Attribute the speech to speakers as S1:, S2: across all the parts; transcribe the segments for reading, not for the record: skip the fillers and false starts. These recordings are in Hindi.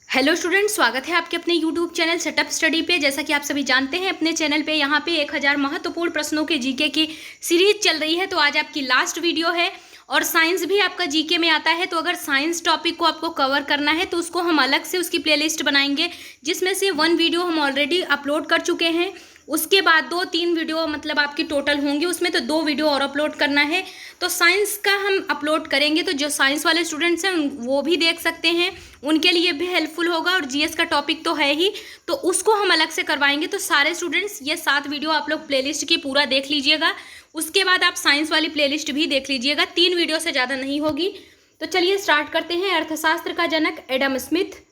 S1: हेलो स्टूडेंट, स्वागत है आपके अपने यूट्यूब चैनल सेटअप स्टडी पे। जैसा कि आप सभी जानते हैं, अपने चैनल पे यहाँ पे 1000 महत्वपूर्ण प्रश्नों के जीके की सीरीज चल रही है। तो आज आपकी लास्ट वीडियो है और साइंस भी आपका जीके में आता है। तो अगर साइंस टॉपिक को आपको कवर करना है तो उसको हम अलग से उसकी प्लेलिस्ट बनाएंगे, जिसमें से 1 वीडियो हम ऑलरेडी अपलोड कर चुके हैं। उसके बाद 2-3 वीडियो मतलब आपकी टोटल होंगे, उसमें तो 2 वीडियो और अपलोड करना है। तो साइंस का हम अपलोड करेंगे, तो जो साइंस वाले स्टूडेंट्स हैं वो भी देख सकते हैं, उनके लिए भी हेल्पफुल होगा। और जीएस का टॉपिक तो है ही, तो उसको हम अलग से करवाएंगे। तो सारे स्टूडेंट्स ये 7 वीडियो आप लोग प्लेलिस्ट की पूरा देख लीजिएगा। उसके बाद आप साइंस वाली प्लेलिस्ट भी देख लीजिएगा। 3 वीडियो से ज़्यादा नहीं होगी। तो चलिए स्टार्ट करते हैं। अर्थशास्त्र का जनक एडम स्मिथ।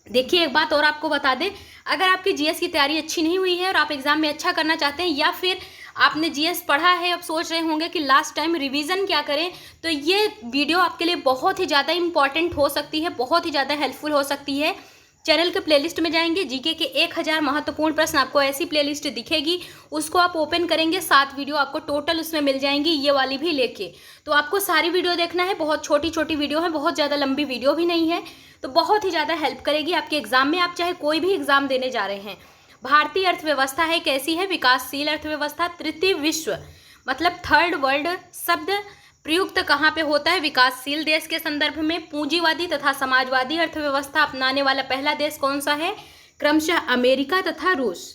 S1: देखिए, एक बात और आपको बता दें, अगर आपकी जीएस की तैयारी अच्छी नहीं हुई है और आप एग्जाम में अच्छा करना चाहते हैं, या फिर आपने जीएस पढ़ा है, अब सोच रहे होंगे कि लास्ट टाइम रिवीजन क्या करें, तो ये वीडियो आपके लिए बहुत ही ज़्यादा इंपॉर्टेंट हो सकती है, बहुत ही ज़्यादा हेल्पफुल हो सकती है। चैनल के प्लेलिस्ट में जाएंगे, जीके के 1000 महत्वपूर्ण प्रश्न आपको ऐसी प्लेलिस्ट दिखेगी, उसको आप ओपन करेंगे, 7 वीडियो आपको टोटल उसमें मिल जाएंगी, ये वाली भी लेके। तो आपको सारी वीडियो देखना है, बहुत छोटी छोटी वीडियो है, बहुत ज़्यादा लंबी वीडियो भी नहीं है। तो बहुत ही ज़्यादा हेल्प करेगी आपके एग्जाम में, आप चाहे कोई भी एग्जाम देने जा रहे हैं। भारतीय अर्थव्यवस्था है कैसी है? विकासशील अर्थव्यवस्था। तृतीय विश्व मतलब थर्ड वर्ल्ड शब्द प्रयुक्त कहाँ पे होता है? विकासशील देश के संदर्भ में। पूंजीवादी तथा समाजवादी अर्थव्यवस्था अपनाने वाला पहला देश कौन सा है? क्रमशः अमेरिका तथा रूस।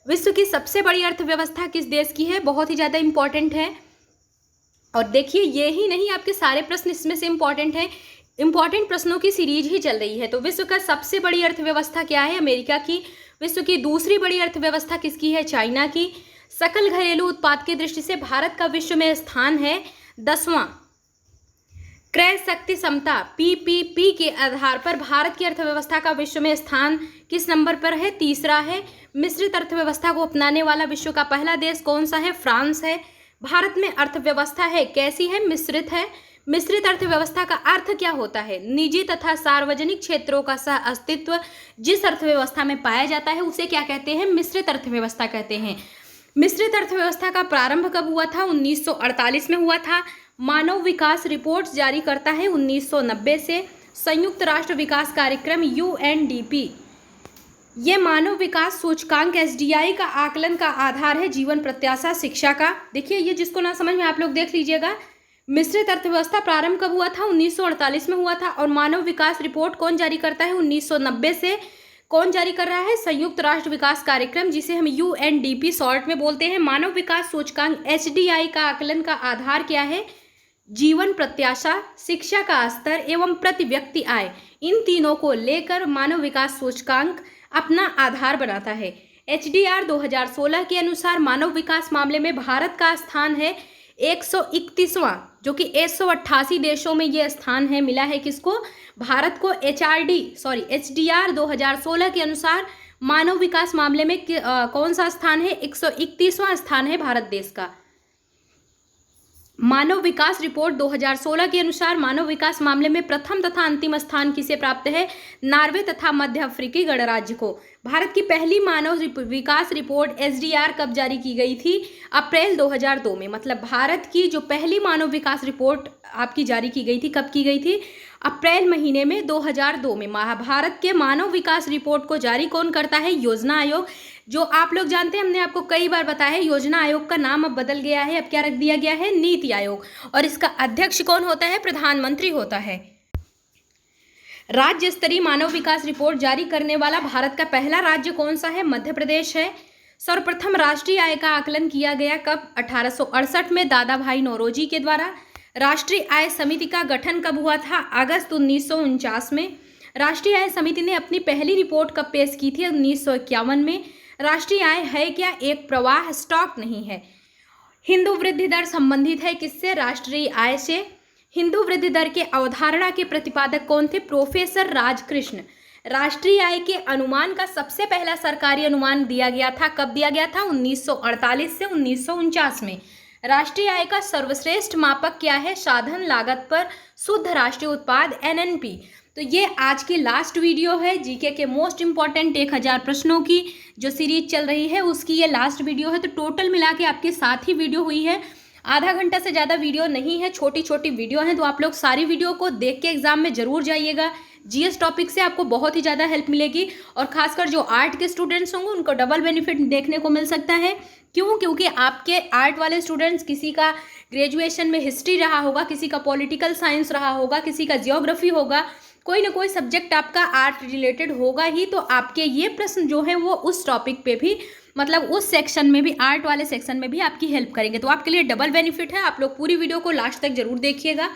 S1: विश्व की सबसे बड़ी अर्थव्यवस्था किस देश की है? बहुत ही ज़्यादा इंपॉर्टेंट है। और देखिए, ये ही नहीं, आपके सारे प्रश्न इसमें से इंपॉर्टेंट हैं। इंपॉर्टेंट प्रश्नों की सीरीज ही चल रही है। तो विश्व का सबसे बड़ी अर्थव्यवस्था क्या है? अमेरिका की। विश्व की दूसरी बड़ी अर्थव्यवस्था किसकी है? चाइना की। सकल घरेलू उत्पाद की दृष्टि से भारत का विश्व में स्थान है 10वां। क्रय शक्ति क्षमता पीपीपी के आधार पर भारत की अर्थव्यवस्था का विश्व में स्थान किस नंबर पर है? तीसरा है। मिश्रित अर्थव्यवस्था को अपनाने वाला विश्व का पहला देश कौन सा है? फ्रांस है। भारत में अर्थव्यवस्था है कैसी है? मिश्रित है। मिश्रित अर्थव्यवस्था का अर्थ क्या होता है? निजी तथा सार्वजनिक क्षेत्रों का सह अस्तित्व जिस अर्थव्यवस्था में पाया जाता है उसे क्या कहते हैं? मिश्रित अर्थव्यवस्था कहते हैं। मिश्रित अर्थव्यवस्था का प्रारंभ कब हुआ था? 1948 में हुआ था। मानव विकास रिपोर्ट जारी करता है 1990 से। संयुक्त राष्ट्र विकास कार्यक्रम यूएनडीपी, ये मानव विकास सूचकांक एसडीआई का आकलन का आधार है। जीवन प्रत्याशा शिक्षा का। देखिए, ये जिसको ना समझ में आप लोग देख लीजिएगा। मिश्रित अर्थव्यवस्था प्रारंभ कब हुआ था? 1948 में हुआ था। और मानव विकास रिपोर्ट कौन जारी करता है? 1990 से। कौन जारी कर रहा है? संयुक्त राष्ट्र विकास कार्यक्रम, जिसे हम यूएनडीपी शॉर्ट में बोलते हैं। मानव विकास सूचकांक एचडीआई का आकलन का आधार क्या है? जीवन प्रत्याशा, शिक्षा का स्तर एवं प्रति व्यक्ति आय, इन तीनों को लेकर मानव विकास सूचकांक अपना आधार बनाता है। एचडीआर 2016 के अनुसार मानव विकास मामले में भारत का स्थान है 131वां, जो कि 188 देशों में ये स्थान है, मिला है किसको? भारत को। एचडीआर 2016 के अनुसार मानव विकास मामले में कौन सा स्थान है? 131वां स्थान है भारत देश का। मानव विकास रिपोर्ट 2016 के अनुसार मानव विकास मामले में प्रथम तथा अंतिम स्थान किसे प्राप्त है? नॉर्वे तथा मध्य अफ्रीकी गणराज्य को। भारत की पहली मानव विकास रिपोर्ट एसडीआर कब जारी की गई थी? अप्रैल 2002 में। मतलब भारत की जो पहली मानव विकास रिपोर्ट आपकी जारी की गई थी, कब की गई थी? अप्रैल महीने में 2002 में। भारत के मानव विकास रिपोर्ट को जारी कौन करता है? योजना आयोग। जो आप लोग जानते हैं, हमने आपको कई बार बताया है, योजना आयोग का नाम अब बदल गया है। अब क्या रख दिया गया है? नीति आयोग। और इसका अध्यक्ष कौन होता है? प्रधानमंत्री होता है। राज्य स्तरीय मानव विकास रिपोर्ट जारी करने वाला भारत का पहला राज्य कौन सा है? मध्य प्रदेश है। सर्वप्रथम राष्ट्रीय आय का आकलन किया गया कब? 1868 में दादा भाई नौरोजी के द्वारा। राष्ट्रीय आय समिति का गठन कब हुआ था? अगस्त 1949 में। राष्ट्रीय आय समिति ने अपनी पहली रिपोर्ट कब पेश की थी? 1951 में। राष्ट्रीय आय है क्या? एक प्रवाह, स्टॉक नहीं है। हिंदू वृद्धि दर संबंधित है किससे? राष्ट्रीय आय से। हिंदू वृद्धि दर के अवधारणा के प्रतिपादक कौन थे? प्रोफेसर राजकृष्ण। राष्ट्रीय आय के अनुमान का सबसे पहला सरकारी अनुमान दिया गया था, कब दिया गया था? 1948 से 1949 में। राष्ट्रीय आय का सर्वश्रेष्ठ मापक क्या है? साधन लागत पर शुद्ध राष्ट्रीय उत्पाद एनएनपी। तो ये आज की लास्ट वीडियो है जीके के मोस्ट इंपॉर्टेंट 1000 प्रश्नों की जो सीरीज चल रही है, उसकी ये लास्ट वीडियो है। तो टोटल मिला के आपकी 7 ही वीडियो हुई है। आधा घंटा से ज़्यादा वीडियो नहीं है, छोटी छोटी वीडियो हैं, तो आप लोग सारी वीडियो को देख के एग्जाम में ज़रूर जाइएगा। जीएस टॉपिक से आपको बहुत ही ज़्यादा हेल्प मिलेगी और खासकर जो आर्ट के स्टूडेंट्स होंगे उनको डबल बेनिफिट देखने को मिल सकता है। क्यों? क्योंकि आपके आर्ट वाले स्टूडेंट्स, किसी का ग्रेजुएशन में हिस्ट्री रहा होगा, किसी का पॉलिटिकल साइंस रहा होगा, किसी का जियोग्राफी होगा, कोई ना कोई सब्जेक्ट आपका आर्ट रिलेटेड होगा ही, तो आपके ये प्रश्न जो है वो उस टॉपिक पे भी, मतलब उस सेक्शन में भी, आर्ट वाले सेक्शन में भी आपकी हेल्प करेंगे। तो आपके लिए डबल बेनिफिट है। आप लोग पूरी वीडियो को लास्ट तक जरूर देखिएगा।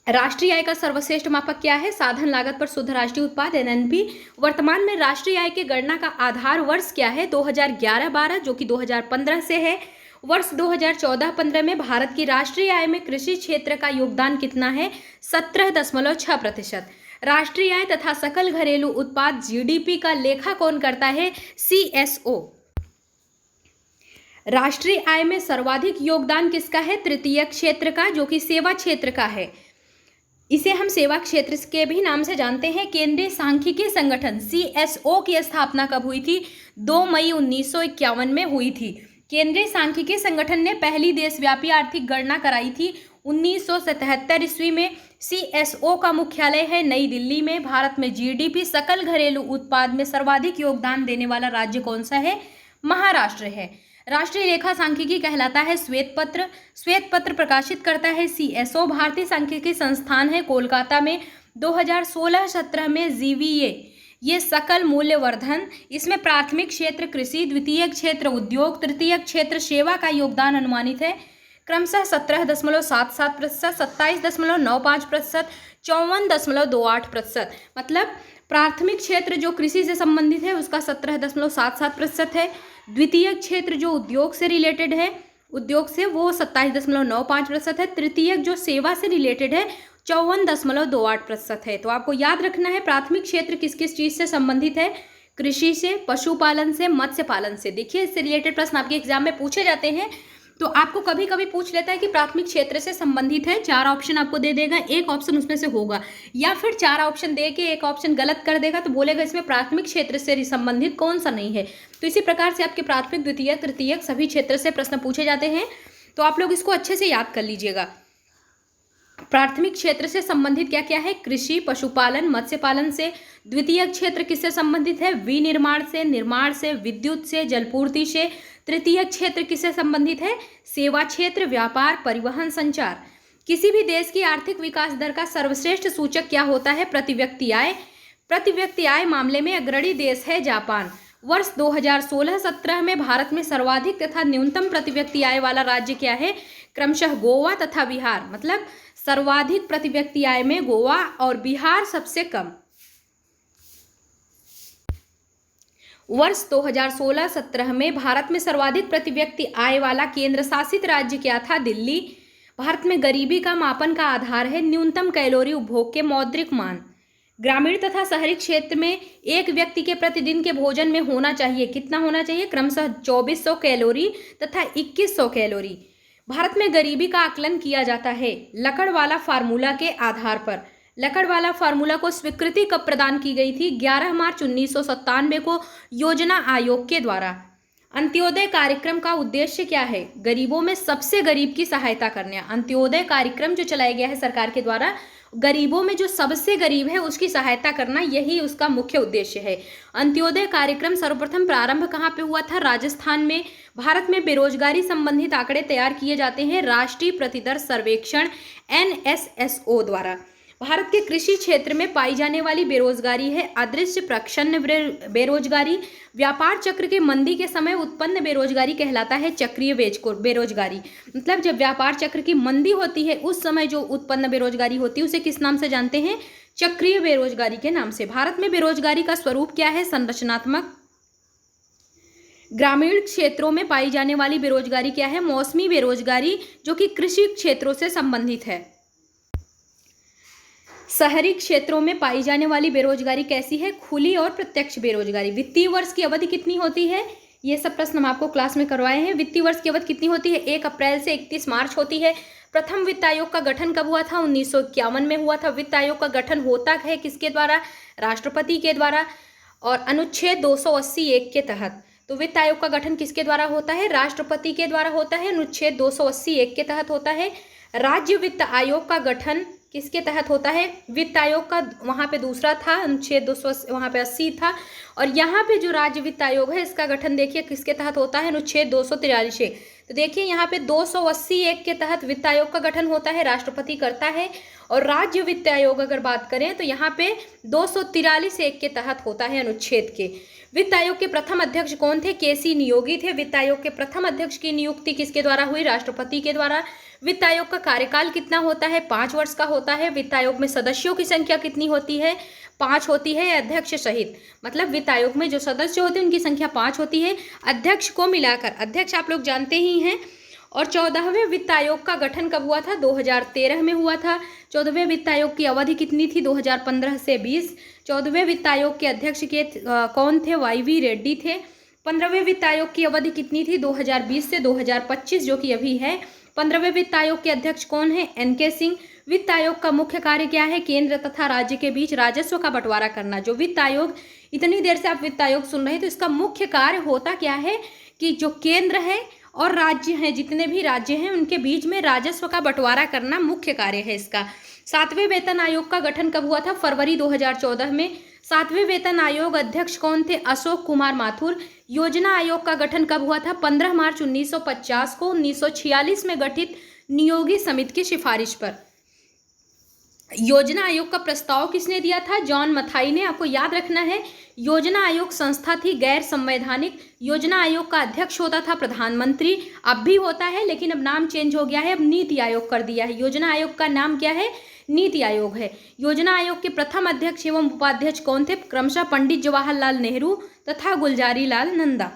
S1: राष्ट्रीय आय का सर्वश्रेष्ठ मापक क्या है? साधन लागत पर शुद्ध राष्ट्रीय उत्पाद, एनएनपी। वर्तमान में राष्ट्रीय आय की गणना का आधार वर्ष क्या है? 2011-12, जो कि 2015 से है। वर्ष 2014-15 में भारत की राष्ट्रीय आय में कृषि क्षेत्र का योगदान कितना है? 17.6%। राष्ट्रीय आय तथा सकल घरेलू उत्पाद जीडीपी का लेखा कौन करता है? सीएसओ। राष्ट्रीय आय में सर्वाधिक योगदान किसका है? तृतीय क्षेत्र का, जो कि सेवा क्षेत्र का है। इसे हम सेवा क्षेत्र के भी नाम से जानते हैं। केंद्रीय सांख्यिकी संगठन सीएसओ की स्थापना कब हुई थी? 2 मई 1951 में हुई थी। केंद्रीय सांख्यिकी संगठन ने पहली देशव्यापी आर्थिक गणना कराई थी 1977 ईस्वी में। सीएसओ का मुख्यालय है नई दिल्ली में। भारत में जीडीपी, सकल घरेलू उत्पाद में सर्वाधिक योगदान देने वाला राज्य कौन सा है? महाराष्ट्र है। राष्ट्रीय लेखा सांख्यिकी कहलाता है श्वेत पत्र। श्वेत पत्र प्रकाशित करता है सीएसओ। भारतीय सांख्यिकी संस्थान है कोलकाता में। 2016-17 में जीवीए, ये सकल मूल्यवर्धन, इसमें प्राथमिक क्षेत्र कृषि, द्वितीय क्षेत्र उद्योग, तृतीय क्षेत्र सेवा का योगदान अनुमानित है क्रमशः 17.77%, 27.95%, 54.28%। मतलब प्राथमिक क्षेत्र जो कृषि से संबंधित है उसका 17.77% है। द्वितीय क्षेत्र जो उद्योग से रिलेटेड है, उद्योग से, वो 27.95% है। तृतीय जो सेवा से रिलेटेड है 54.28% है। तो आपको याद रखना है प्राथमिक क्षेत्र किस किस चीज़ से संबंधित है? कृषि से, पशुपालन से, मत्स्य पालन से। देखिए इससे रिलेटेड प्रश्न आपके एग्जाम में पूछे जाते हैं। तो आपको कभी कभी पूछ लेता है कि प्राथमिक क्षेत्र से संबंधित है, 4 ऑप्शन आपको दे देगा, एक ऑप्शन उसमें से होगा, या फिर 4 ऑप्शन दे के एक ऑप्शन गलत कर देगा तो बोलेगा इसमें प्राथमिक क्षेत्र से संबंधित कौन सा नहीं है। तो इसी प्रकार से आपके प्राथमिक, द्वितीय, तृतीय सभी क्षेत्र से प्रश्न पूछे जाते हैं। तो आप लोग इसको अच्छे से याद कर लीजिएगा। प्राथमिक क्षेत्र से संबंधित क्या क्या है? कृषि, पशुपालन, मत्स्य पालन से। द्वितीय क्षेत्र किससे संबंधित है? विनिर्माण से, निर्माण से, विद्युत से, जलपूर्ति से। तृतीय क्षेत्र किससे संबंधित है? सेवा क्षेत्र, व्यापार, परिवहन, संचार। किसी भी देश की आर्थिक विकास दर का सर्वश्रेष्ठ सूचक क्या होता है? प्रति व्यक्ति आय। प्रति व्यक्ति आय मामले में अग्रणी देश है जापान। वर्ष 2016-17 में भारत में सर्वाधिक तथा न्यूनतम प्रति व्यक्ति आय वाला राज्य क्या है? क्रमशः गोवा तथा बिहार। मतलब सर्वाधिक प्रति व्यक्ति आय में गोवा और बिहार सबसे कम। वर्ष 2016-17 में भारत में सर्वाधिक प्रति व्यक्ति आय वाला केंद्र शासित राज्य क्या था? दिल्ली। भारत में गरीबी का मापन का आधार है न्यूनतम कैलोरी उपभोग के मौद्रिक मान। ग्रामीण तथा शहरी क्षेत्र में एक व्यक्ति के प्रतिदिन के भोजन में होना चाहिए, कितना होना चाहिए? क्रमशः 2400 कैलोरी तथा 2100 कैलोरी। भारत में गरीबी का आकलन किया जाता है लकड़वाला फार्मूला के आधार पर। लकड़वाला फार्मूला को स्वीकृति कब प्रदान की गई थी? 11 मार्च 1997 को योजना आयोग के द्वारा। अंत्योदय कार्यक्रम का उद्देश्य क्या है? गरीबों में सबसे गरीब की सहायता करना। अंत्योदय कार्यक्रम जो चलाया गया है सरकार के द्वारा, गरीबों में जो सबसे गरीब है उसकी सहायता करना, यही उसका मुख्य उद्देश्य है। अंत्योदय कार्यक्रम सर्वप्रथम प्रारंभ कहाँ पे हुआ था? राजस्थान में। भारत में बेरोजगारी संबंधित आंकड़े तैयार किए जाते हैं राष्ट्रीय प्रतिदर सर्वेक्षण NSSO द्वारा। भारत के कृषि क्षेत्र में पाई जाने वाली बेरोजगारी है अदृश्य प्रच्छन्न बेरोजगारी। व्यापार चक्र के मंदी के समय उत्पन्न बेरोजगारी कहलाता है चक्रीय बेरोजगारी। मतलब जब व्यापार चक्र की मंदी होती है उस समय जो उत्पन्न बेरोजगारी होती है उसे किस नाम से जानते हैं? चक्रीय बेरोजगारी के नाम से। भारत में बेरोजगारी का स्वरूप क्या है? संरचनात्मक। ग्रामीण क्षेत्रों में पाई जाने वाली बेरोजगारी क्या है? मौसमी बेरोजगारी, जो कि कृषि क्षेत्रों से संबंधित है। शहरी क्षेत्रों में पाई जाने वाली बेरोजगारी कैसी है? खुली और प्रत्यक्ष बेरोजगारी। वित्तीय वर्ष की अवधि कितनी होती है? ये सब प्रश्न हम आपको क्लास में करवाए हैं। वित्तीय वर्ष की अवधि कितनी होती है? 1 अप्रैल से 31 मार्च होती है। प्रथम वित्त आयोग का गठन कब हुआ था? 1951 में हुआ था। वित्त आयोग का गठन होता है किसके द्वारा? राष्ट्रपति के द्वारा, और अनुच्छेद 280(1) के तहत। तो वित्त आयोग का गठन किसके द्वारा होता है? राष्ट्रपति के द्वारा होता है, अनुच्छेद 280(1) के तहत होता है। राज्य वित्त आयोग का गठन किसके तहत होता है? वित्त आयोग का वहाँ पे दूसरा था, अनुच्छेद 280, वहाँ पे 80 था। और यहाँ पे जो राज्य वित्त आयोग है इसका गठन देखिए किसके तहत होता है? अनुच्छेद 243। तो देखिए यहाँ पे 280(1) के तहत वित्त आयोग का गठन होता है, राष्ट्रपति करता है। और राज्य वित्त आयोग अगर बात करें तो यहाँ पे 243(1) के तहत होता है, अनुच्छेद के। वित्त आयोग के प्रथम अध्यक्ष कौन थे? केसी नियोगी थे। वित्त आयोग के प्रथम अध्यक्ष की नियुक्ति किसके द्वारा हुई? राष्ट्रपति के द्वारा। वित्त आयोग का कार्यकाल कितना होता है? 5 वर्ष का होता है। वित्त आयोग में सदस्यों की संख्या कितनी होती है? 5 होती है, अध्यक्ष सहित। मतलब वित्त आयोग में जो सदस्य होते हैं उनकी संख्या 5 होती है, अध्यक्ष को मिलाकर। अध्यक्ष आप लोग जानते ही हैं। और 14वें वित्त आयोग का गठन कब हुआ था? 2013 में हुआ था। 14वें वित्त आयोग की अवधि कितनी थी? 2015 से 20। 14वें वित्त आयोग के अध्यक्ष कौन थे? YV रेड्डी थे। 15वें वित्त आयोग की अवधि कितनी थी? 2020 से 2025, जो कि अभी है। 15वें वित्त आयोग के अध्यक्ष कौन है? NK सिंह। वित्त आयोग का मुख्य कार्य क्या है? केंद्र तथा राज्य के बीच राजस्व का बंटवारा करना। जो वित्त आयोग, इतनी देर से आप वित्त आयोग सुन रहे हैं, तो इसका मुख्य कार्य होता क्या है कि जो केंद्र है और राज्य हैं, जितने भी राज्य हैं उनके बीच में राजस्व का बंटवारा करना मुख्य कार्य है इसका। 7वें वेतन आयोग का गठन कब हुआ था? फरवरी 2014 में। 7वें वेतन आयोग अध्यक्ष कौन थे? अशोक कुमार माथुर। योजना आयोग का गठन कब हुआ था? 15 मार्च 1950 को। 1946 में गठित नियोगी समिति की सिफारिश पर। योजना आयोग का प्रस्ताव किसने दिया था? जॉन मथाई ने। आपको याद रखना है, योजना आयोग संस्था थी गैर संवैधानिक। योजना आयोग का अध्यक्ष होता था प्रधानमंत्री, अब भी होता है लेकिन अब नाम चेंज हो गया है, अब नीति आयोग कर दिया है। योजना आयोग का नाम क्या है? नीति आयोग है। योजना आयोग के प्रथम अध्यक्ष एवं उपाध्यक्ष कौन थे? क्रमशः पंडित जवाहरलाल नेहरू तथा गुलजारी लाल नंदा।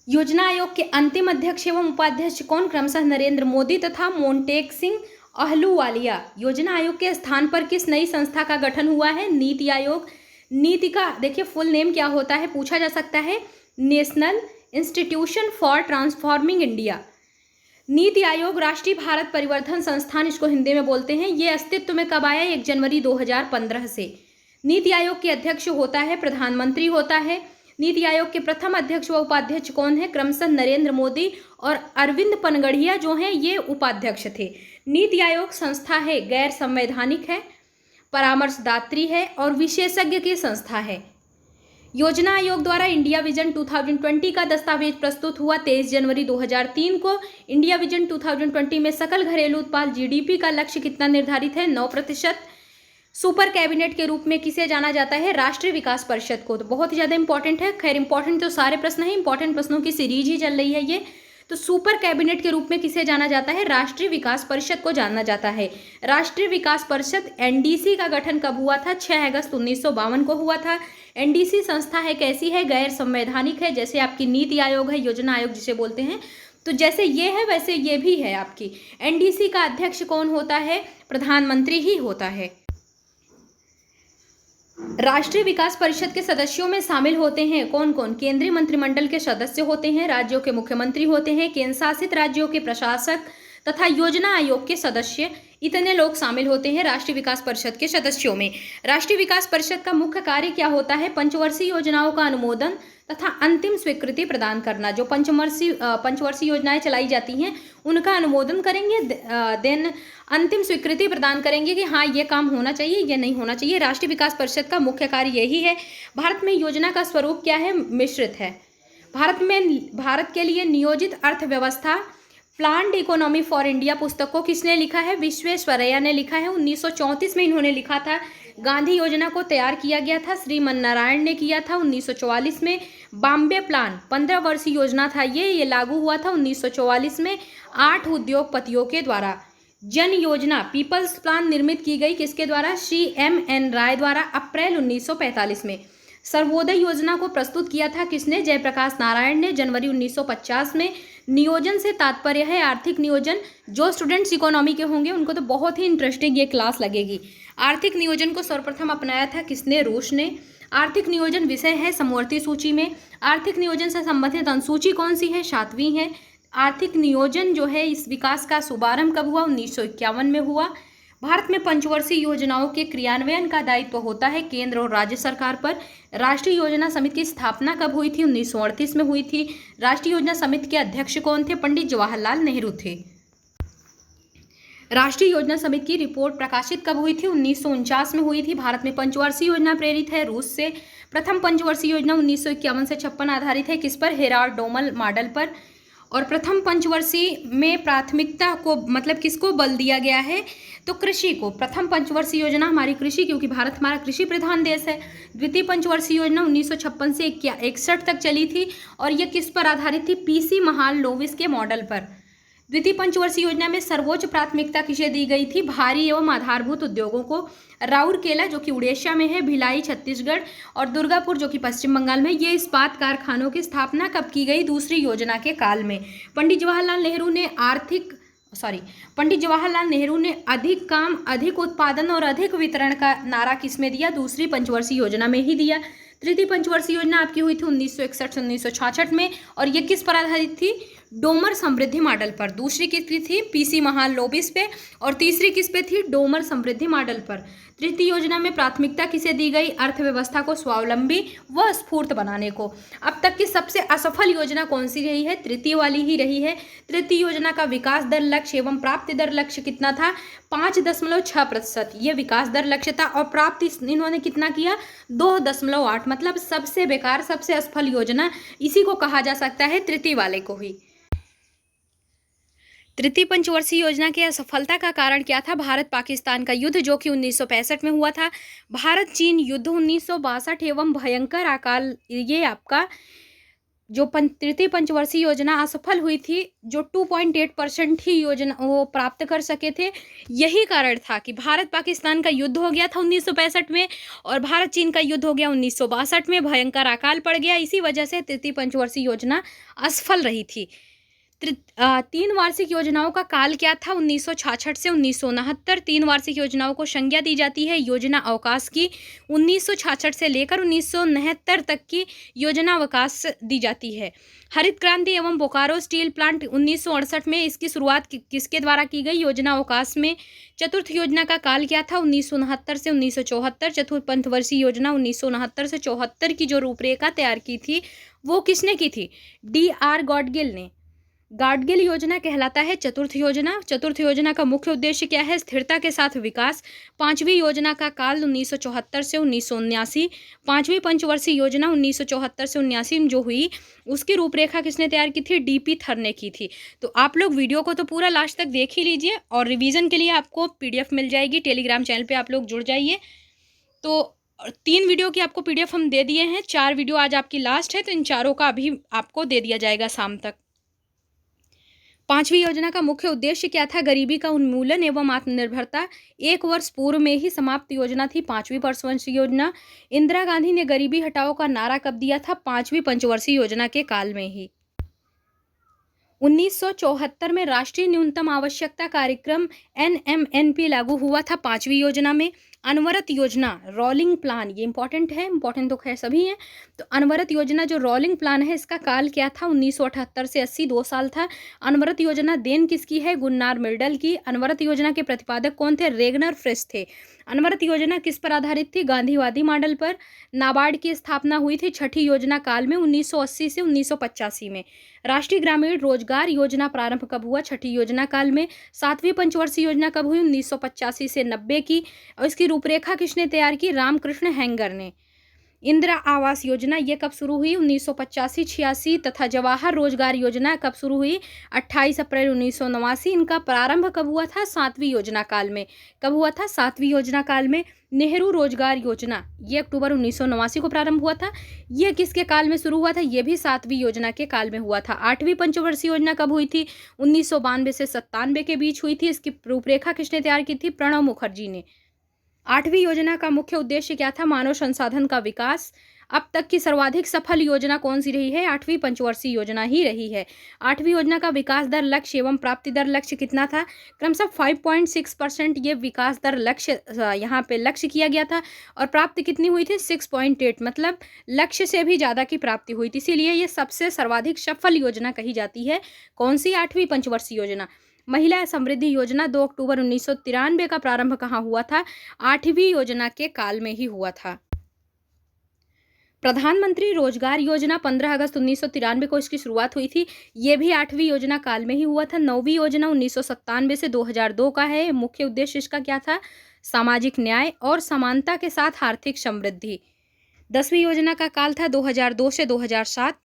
S1: योजना आयोग के अंतिम अध्यक्ष एवं उपाध्यक्ष कौन? क्रमशः नरेंद्र मोदी तथा मोंटेक सिंह अहलूवालिया। योजना आयोग के स्थान पर किस नई संस्था का गठन हुआ है? नीति आयोग। नीति का देखिए फुल नेम क्या होता है, पूछा जा सकता है। National institution for transforming India. NITI Aayog राष्ट्रीय भारत परिवर्तन संस्थान, इसको हिंदी में बोलते हैं। ये अस्तित्व में कब आया? 1 जनवरी 2015 से। नीति आयोग के अध्यक्ष होता है प्रधानमंत्री होता है। नीति आयोग के प्रथम अध्यक्ष व उपाध्यक्ष कौन है? क्रमशः नरेंद्र मोदी और अरविंद पनगड़िया जो हैं ये उपाध्यक्ष थे। नीति आयोग संस्था है, गैर संवैधानिक है, परामर्शदात्री है और विशेषज्ञ की संस्था है। योजना आयोग द्वारा इंडिया विजन 2020 का दस्तावेज प्रस्तुत हुआ 23 जनवरी 2003 को। इंडिया विजन 2020 में सकल घरेलू उत्पाद GDP का लक्ष्य कितना निर्धारित है? 9%। सुपर कैबिनेट के रूप में किसे जाना जाता है? राष्ट्रीय विकास परिषद को। तो बहुत ही ज़्यादा इंपॉर्टेंट है। खैर इंपॉर्टेंट तो सारे प्रश्न हैं, इंपॉर्टेंट प्रश्नों की सीरीज ही चल रही है ये। तो सुपर कैबिनेट के रूप में किसे जाना जाता है? राष्ट्रीय विकास परिषद को जाना जाता है। राष्ट्रीय विकास परिषद NDC का गठन कब हुआ था? 6 अगस्त 1952 को हुआ था। NDC संस्था है कैसी है? गैर संवैधानिक है, जैसे आपकी नीति आयोग है, योजना आयोग जिसे बोलते हैं। तो जैसे ये है वैसे ये भी है आपकी। NDC का अध्यक्ष कौन होता है? प्रधानमंत्री ही होता है। राष्ट्रीय विकास परिषद के सदस्यों में शामिल होते हैं कौन कौन? केंद्रीय मंत्रिमंडल के सदस्य होते हैं, राज्यों के मुख्यमंत्री होते हैं, केंद्र शासित राज्यों के प्रशासक तथा योजना आयोग के सदस्य, इतने लोग शामिल होते हैं राष्ट्रीय विकास परिषद के सदस्यों में। राष्ट्रीय विकास परिषद का मुख्य कार्य क्या होता है? पंचवर्षीय योजनाओं का अनुमोदन तथा अंतिम स्वीकृति प्रदान करना। जो पंचवर्षीय योजनाएं चलाई जाती हैं उनका अनुमोदन करेंगे, देन अंतिम स्वीकृति प्रदान करेंगे कि हाँ ये काम होना चाहिए, ये नहीं होना चाहिए। राष्ट्रीय विकास परिषद का मुख्य कार्य यही है। भारत में योजना का स्वरूप क्या है? मिश्रित है। भारत के लिए नियोजित अर्थव्यवस्था, प्लान्ड इकोनॉमी फॉर इंडिया पुस्तक को किसने लिखा है? विश्वेश्वरैया ने लिखा है। 1934 में इन्होंने लिखा था। गांधी योजना को तैयार किया गया था, श्रीमन नारायण ने किया था 1944 में। बॉम्बे प्लान 15 वर्षीय योजना था, ये लागू हुआ था 1944 में 8 उद्योगपतियों के द्वारा। जन योजना पीपल्स प्लान निर्मित की गई किसके द्वारा? CMN राय द्वारा अप्रैल 1945 में। सर्वोदय योजना को प्रस्तुत किया था किसने? जयप्रकाश नारायण ने, जनवरी 1950 में। नियोजन से तात्पर्य है आर्थिक नियोजन। जो स्टूडेंट्स इकोनॉमी के होंगे उनको तो बहुत ही इंटरेस्टिंग ये क्लास लगेगी। आर्थिक नियोजन को सर्वप्रथम अपनाया था किसने? रूस ने। आर्थिक नियोजन विषय है समवर्ती सूची में। आर्थिक नियोजन से संबंधित अनुसूची कौन सी है? 7वीं है। आर्थिक नियोजन जो है इस विकास का शुभारंभ कब हुआ? 1951 में हुआ। भारत में पंचवर्षीय योजनाओं के क्रियान्वयन का दायित्व होता है केंद्र और राज्य सरकार पर। राष्ट्रीय योजना समिति की स्थापना कब हुई थी? 1938 में हुई थी। राष्ट्रीय योजना समिति के अध्यक्ष कौन थे? पंडित जवाहरलाल नेहरू थे। राष्ट्रीय योजना समिति की रिपोर्ट प्रकाशित कब हुई थी? 1949 में हुई थी। भारत में पंचवर्षीय योजना प्रेरित है रूस से। प्रथम पंचवर्षीय योजना 1951 से 56 आधारित है किस पर? हेराल्ड डोमल मॉडल पर। और प्रथम पंचवर्षीय में प्राथमिकता को मतलब किसको बल दिया गया है? तो कृषि को। प्रथम पंचवर्षीय योजना हमारी कृषि, क्योंकि भारत हमारा कृषि प्रधान देश है। द्वितीय पंचवर्षीय योजना 1956 से 61 तक चली थी और यह किस पर आधारित थी? पीसी महालनोबिस के मॉडल पर। द्वितीय पंचवर्षीय योजना में सर्वोच्च प्राथमिकता किसे दी गई थी? भारी एवं आधारभूत उद्योगों को। राउरकेला जो कि उड़ीसा में है, भिलाई छत्तीसगढ़ और दुर्गापुर जो कि पश्चिम बंगाल में, ये इस्पात कारखानों की स्थापना कब की गई? दूसरी योजना के काल में। पंडित जवाहरलाल नेहरू ने अधिक काम, अधिक उत्पादन और अधिक वितरण का नारा किसमें दिया? दूसरी पंचवर्षीय योजना में ही दिया। तृतीय पंचवर्षीय योजना आपकी हुई थी 1961 से 1966 में और ये किस पर आधारित थी? डोमर समृद्धि मॉडल पर। दूसरी किस पे थी? पीसी महालनोबिस पे। और तीसरी किस पे थी? डोमर समृद्धि मॉडल पर। तृतीय योजना में प्राथमिकता किसे दी गई? अर्थव्यवस्था को स्वावलंबी व स्फूर्त बनाने को। अब तक की सबसे असफल योजना कौन सी रही है? तृतीय वाली ही रही है। तृतीय योजना का विकास दर लक्ष्य एवं प्राप्ति दर लक्ष्य कितना था? 5.6%। ये विकास दर लक्ष्य था और प्राप्ति इन्होंने कितना किया? 2.8। मतलब सबसे बेकार, सबसे असफल योजना इसी को कहा जा सकता है, तृतीय वाले को ही। तृतीय पंचवर्षीय योजना की असफलता का कारण क्या था? भारत पाकिस्तान का युद्ध जो कि 1965 में हुआ था। भारत चीन युद्ध 1962 एवं भयंकर अकाल, ये आपका जो तृतीय पंचवर्षीय योजना असफल हुई थी, जो 2.8% ही योजना वो प्राप्त कर सके थे। यही कारण था कि भारत पाकिस्तान का युद्ध हो गया था 1965 में और भारत चीन का युद्ध हो गया 1962 में, भयंकर अकाल पड़ गया। इसी वजह से तृतीय पंचवर्षीय योजना असफल रही थी। 3 वार्षिक योजनाओं का काल क्या था? 1966 से 1969। 3 वार्षिक योजनाओं को संज्ञा दी जाती है योजना अवकाश की। 1966 से लेकर 1969 तक की योजना अवकाश दी जाती है। हरित क्रांति एवं बोकारो स्टील प्लांट 1968 में, इसकी शुरुआत किसके द्वारा की गई? योजना अवकाश में। चतुर्थ योजना का काल क्या था? 1969 से 1974। चतुर्थ पंचवर्षीय योजना 1969 से 74 की जो रूपरेखा तैयार की थी वो किसने की थी? DR गॉडगिल ने। गाडगिल योजना कहलाता है चतुर्थ योजना। चतुर्थ योजना का मुख्य उद्देश्य क्या है? स्थिरता के साथ विकास। 5वीं योजना का काल 1974 से 1979। 5वीं पंचवर्षीय योजना 1974 से 1979 जो हुई, उसकी रूपरेखा किसने तैयार की थी? DP थर ने की थी। तो आप लोग वीडियो को तो पूरा लास्ट तक देख ही लीजिए और रिवीजन के लिए आपको PDF मिल जाएगी। टेलीग्राम चैनल पर आप लोग जुड़ जाइए। तो 3 वीडियो की आपको PDF हम दे दिए हैं। 4 वीडियो आज आपकी लास्ट है, तो इन चारों का अभी आपको दे दिया जाएगा शाम तक। 5वीं योजना का मुख्य उद्देश्य क्या था? गरीबी का उन्मूलन एवं आत्मनिर्भरता। 1 वर्ष पूर्व में ही समाप्त योजना थी 5वीं पंचवर्षीय योजना। इंदिरा गांधी ने गरीबी हटाओ का नारा कब दिया था? 5वीं पंचवर्षीय योजना के काल में ही। 1974 में राष्ट्रीय न्यूनतम आवश्यकता कार्यक्रम NMNP लागू हुआ था 5वीं योजना में। अनवरत योजना, रोलिंग प्लान, ये इंपॉर्टेंट है, इंपॉर्टेंट तो खैर सभी हैं। तो अनवरत योजना जो रोलिंग प्लान है, इसका काल क्या था? 1978 से 80, 2 साल था। अनवरत योजना देन किसकी है? गुन्नार मिर्डल की। अनवरत योजना के प्रतिपादक कौन थे? रेगनर फ्रेश थे। अनवरत योजना किस पर आधारित थी? गांधीवादी मॉडल पर। नाबार्ड की स्थापना हुई थी 6ठी योजना काल में 1980 से 1985 में। राष्ट्रीय ग्रामीण रोजगार योजना प्रारंभ कब हुआ? 6ठी योजना काल में। 7वीं पंचवर्षीय योजना कब हुई? 1985 से 90 की। और इसकी रूपरेखा किसने तैयार की? रामकृष्ण हेंगर ने। इंदिरा आवास योजना ये कब शुरू हुई? 1985-86। तथा जवाहर रोजगार योजना कब शुरू हुई? 28 अप्रैल 1989। इनका प्रारंभ कब हुआ था? 7वीं योजना काल में। कब हुआ था? 7वीं योजना काल में। नेहरू रोजगार योजना ये अक्टूबर 1989 को प्रारंभ हुआ था। ये किसके काल में शुरू हुआ था? ये भी 7वीं योजना के काल में हुआ था। 8वीं पंचवर्षीय योजना कब हुई थी? 1992 से 97 के बीच हुई थी। इसकी रूपरेखा किसने तैयार की थी? प्रणब मुखर्जी ने। 8वीं योजना का मुख्य उद्देश्य क्या था? मानव संसाधन का विकास। अब तक की सर्वाधिक सफल योजना कौन सी रही है? 8वीं पंचवर्षीय योजना ही रही है। 8वीं योजना का विकास दर लक्ष्य एवं प्राप्ति दर लक्ष्य कितना था? क्रमशः 5.6% ये विकास दर लक्ष्य यहाँ पे लक्ष्य किया गया था और प्राप्ति कितनी हुई थी? 6.8, मतलब लक्ष्य से भी ज़्यादा की प्राप्ति हुई थी। इसीलिए ये सबसे सर्वाधिक सफल योजना कही जाती है। कौन सी? 8वीं पंचवर्षीय योजना। महिला समृद्धि योजना 2 अक्टूबर 1993 का प्रारंभ कहाँ हुआ था? 8वीं योजना के काल में ही हुआ था। प्रधानमंत्री रोजगार योजना 15 अगस्त 1993 को इसकी शुरुआत हुई थी। ये भी 8वीं योजना काल में ही हुआ था। 9वीं योजना 1997 से 2002 का है। मुख्य उद्देश्य इसका क्या था? सामाजिक न्याय और समानता के साथ आर्थिक समृद्धि। 10वीं योजना का काल था 2002 से 2007।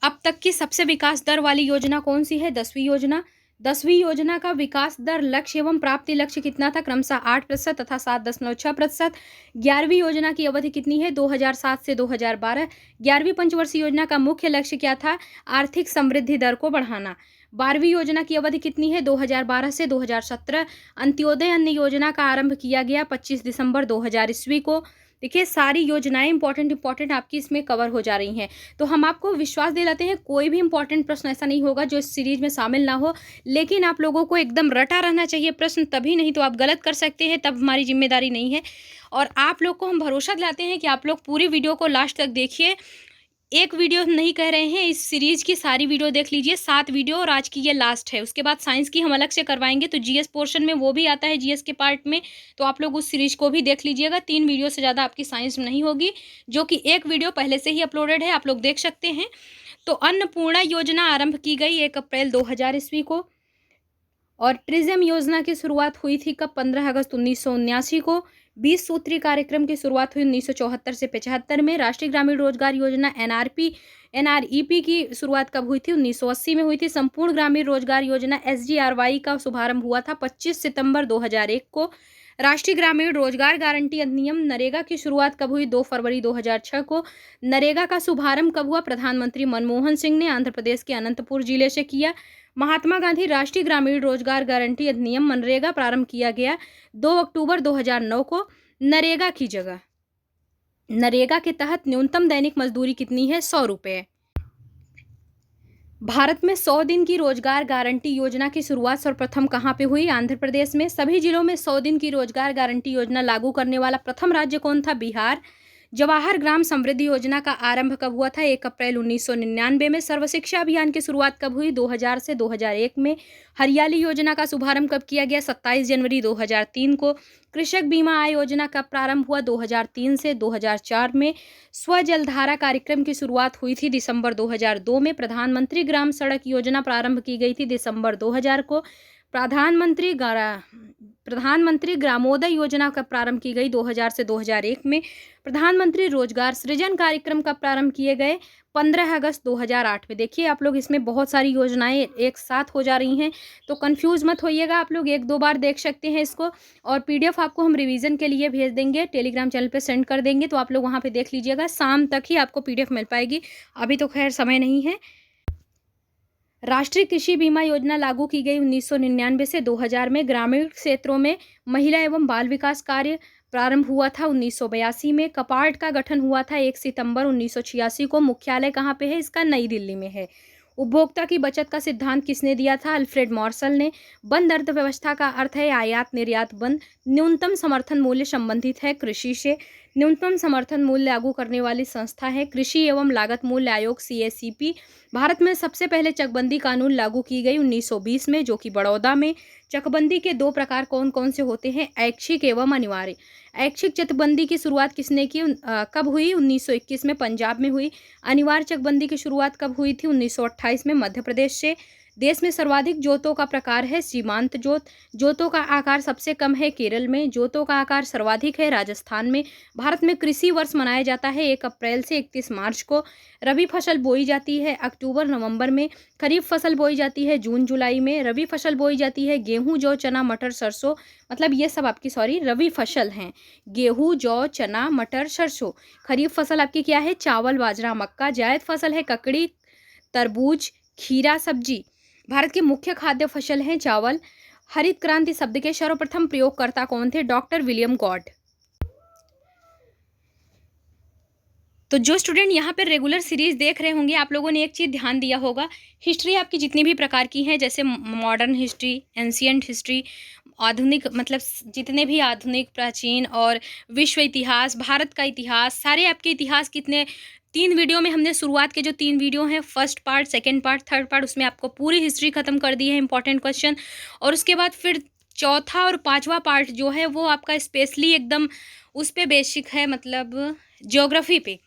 S1: अब तक की सबसे विकास दर वाली योजना कौन सी है? 10वीं योजना। 10वीं योजना का विकास दर लक्ष्य एवं प्राप्ति लक्ष्य कितना था? क्रमशः 8% तथा 7.6%। 11वीं योजना की अवधि कितनी है? 2007 से 2012। 11वीं पंचवर्षीय योजना का मुख्य लक्ष्य क्या था? आर्थिक समृद्धि दर को बढ़ाना। 12वीं योजना की अवधि कितनी है? 2012 से 2017। अंत्योदय अन्न योजना का आरंभ किया गया 25 दिसंबर 2000 ईस्वी को। देखिए, सारी योजनाएं इंपॉर्टेंट आपकी इसमें कवर हो जा रही हैं। तो हम आपको विश्वास दिलाते हैं, कोई भी इंपॉर्टेंट प्रश्न ऐसा नहीं होगा जो इस सीरीज में शामिल ना हो, लेकिन आप लोगों को एकदम रटा रहना चाहिए प्रश्न, तभी, नहीं तो आप गलत कर सकते हैं, तब हमारी जिम्मेदारी नहीं है। और आप लोग को हम भरोसा दिलाते हैं कि आप लोग पूरी वीडियो को लास्ट तक देखिए। एक वीडियो नहीं कह रहे हैं, इस सीरीज की सारी वीडियो देख लीजिए, 7 वीडियो, और आज की ये लास्ट है। उसके बाद साइंस की हम अलग से करवाएंगे, तो जीएस पोर्शन में वो भी आता है, जीएस के पार्ट में, तो आप लोग उस सीरीज को भी देख लीजिएगा। 3 वीडियो से ज़्यादा आपकी साइंस नहीं होगी, जो कि एक वीडियो पहले से ही अपलोडेड है, आप लोग देख सकते हैं। तो अन्नपूर्णा योजना आरंभ की गई 1 अप्रैल 2000 ईस्वी को। और ट्रिज्म योजना की शुरुआत हुई थी कब? 15 अगस्त 1979 को। 20 सूत्री कार्यक्रम की शुरुआत हुई 1974 से 75 में। राष्ट्रीय ग्रामीण रोजगार योजना एनआरईपी की शुरुआत कब हुई थी? 1980 में हुई थी। संपूर्ण ग्रामीण रोजगार योजना एसजीआरवाई का शुभारंभ हुआ था 25 सितंबर 2001 को। राष्ट्रीय ग्रामीण रोजगार गारंटी अधिनियम नरेगा की शुरुआत कब हुई? 2 फरवरी 2006 को। नरेगा का शुभारंभ कब हुआ? प्रधानमंत्री मनमोहन सिंह ने आंध्र प्रदेश के अनंतपुर जिले से किया। महात्मा गांधी राष्ट्रीय ग्रामीण रोजगार गारंटी अधिनियम मनरेगा प्रारंभ किया गया 2 अक्टूबर 2009 को। नरेगा की जगह, नरेगा के तहत न्यूनतम दैनिक मजदूरी कितनी है? 100 रुपये। भारत में 100 दिन की रोजगार गारंटी योजना की शुरुआत सर्वप्रथम कहाँ पे हुई? आंध्र प्रदेश में। सभी जिलों में 100 दिन की रोजगार गारंटी योजना लागू करने वाला प्रथम राज्य कौन था? बिहार। जवाहर ग्राम समृद्धि योजना का आरंभ कब हुआ था? 1 अप्रैल 1999 में। सर्व शिक्षा अभियान की शुरुआत कब हुई? 2000 से 2001 में। हरियाली योजना का शुभारंभ कब किया गया? 27 जनवरी 2003 को। कृषक बीमा आय योजना का प्रारंभ हुआ 2003 से 2004 में। स्वजलधारा कार्यक्रम की शुरुआत हुई थी दिसंबर 2002 में। प्रधानमंत्री ग्राम सड़क योजना प्रारंभ की गई थी दिसंबर 2000 को। प्रधानमंत्री ग्रामोदय योजना का प्रारंभ की गई 2000 से 2001 में। प्रधानमंत्री रोजगार सृजन कार्यक्रम का प्रारंभ किए गए 15 अगस्त 2008 में। देखिए, आप लोग इसमें बहुत सारी योजनाएं एक साथ हो जा रही हैं, तो कंफ्यूज मत होइएगा, आप लोग 1-2 बार देख सकते हैं इसको। और पीडीएफ आपको हम रिवीजन के लिए भेज देंगे, टेलीग्राम चैनल पे सेंड कर देंगे, तो आप लोग वहाँ पे देख लीजिएगा। शाम तक ही आपको पीडीएफ मिल पाएगी, अभी तो खैर समय नहीं है। राष्ट्रीय कृषि बीमा योजना लागू की गई 1999 से 2000 में। ग्रामीण क्षेत्रों में महिला एवं बाल विकास कार्य प्रारंभ हुआ था 1982 में। कपार्ट का गठन हुआ था 1 सितंबर 1986 को। मुख्यालय कहाँ पे है इसका? नई दिल्ली में है। उपभोक्ता की बचत का सिद्धांत किसने दिया था? अल्फ्रेड मार्शल ने। बंद अर्थव्यवस्था का अर्थ है आयात निर्यात बंद। न्यूनतम समर्थन मूल्य संबंधित है कृषि से। न्यूनतम समर्थन मूल्य लागू करने वाली संस्था है कृषि एवं लागत मूल्य आयोग CACP। भारत में सबसे पहले चकबंदी कानून लागू की गई 1920 में, जो कि बड़ौदा में। चकबंदी के 2 प्रकार कौन कौन से होते हैं? ऐच्छिक एवं अनिवार्य। ऐच्छिक चकबंदी की शुरुआत किसने की? कब हुई? 1921 में पंजाब में हुई। अनिवार्य चकबंदी की शुरुआत कब हुई थी? 1928 में मध्य प्रदेश से। देश में सर्वाधिक जोतों का प्रकार है सीमांत जोत। जोतों का आकार सबसे कम है केरल में। जोतों का आकार सर्वाधिक है राजस्थान में। भारत में कृषि वर्ष मनाया जाता है 1 अप्रैल से 31 मार्च को। रबी फसल बोई जाती है अक्टूबर नवंबर में। खरीफ फसल बोई जाती है जून जुलाई में। रबी फसल बोई जाती है गेहूं, जौ, चना, मटर, सरसों, मतलब ये सब आपकी रबी फसल हैं। गेहूं, जौ, चना, मटर, सरसों। खरीफ फसल आपकी क्या है? चावल, बाजरा, मक्का। जायद फसल है ककड़ी, तरबूज, खीरा, सब्जी। भारत के मुख्य खाद्य फसल हैं चावल। हरित क्रांति शब्द के सर्वप्रथम प्रयोगकर्ता कौन थे? Doctor William God. तो जो स्टूडेंट यहाँ पर रेगुलर सीरीज देख रहे होंगे, आप लोगों ने एक चीज़ ध्यान दिया होगा, हिस्ट्री आपकी जितनी भी प्रकार की हैं, जैसे मॉडर्न हिस्ट्री, एंशिएंट हिस्ट्री, आधुनिक, मतलब जितने भी आधुनिक, प्राचीन और विश्व इतिहास, भारत का इतिहास, सारे आपके इतिहास कितने 3 वीडियो में हमने शुरुआत के जो 3 वीडियो हैं, first part, second part, third part, उसमें आपको पूरी हिस्ट्री खत्म कर दी है, इंपॉर्टेंट क्वेश्चन। और उसके बाद फिर चौथा और पांचवा पार्ट जो है वो आपका स्पेशली एकदम उस पे बेसिक है, मतलब ज्योग्राफी पे,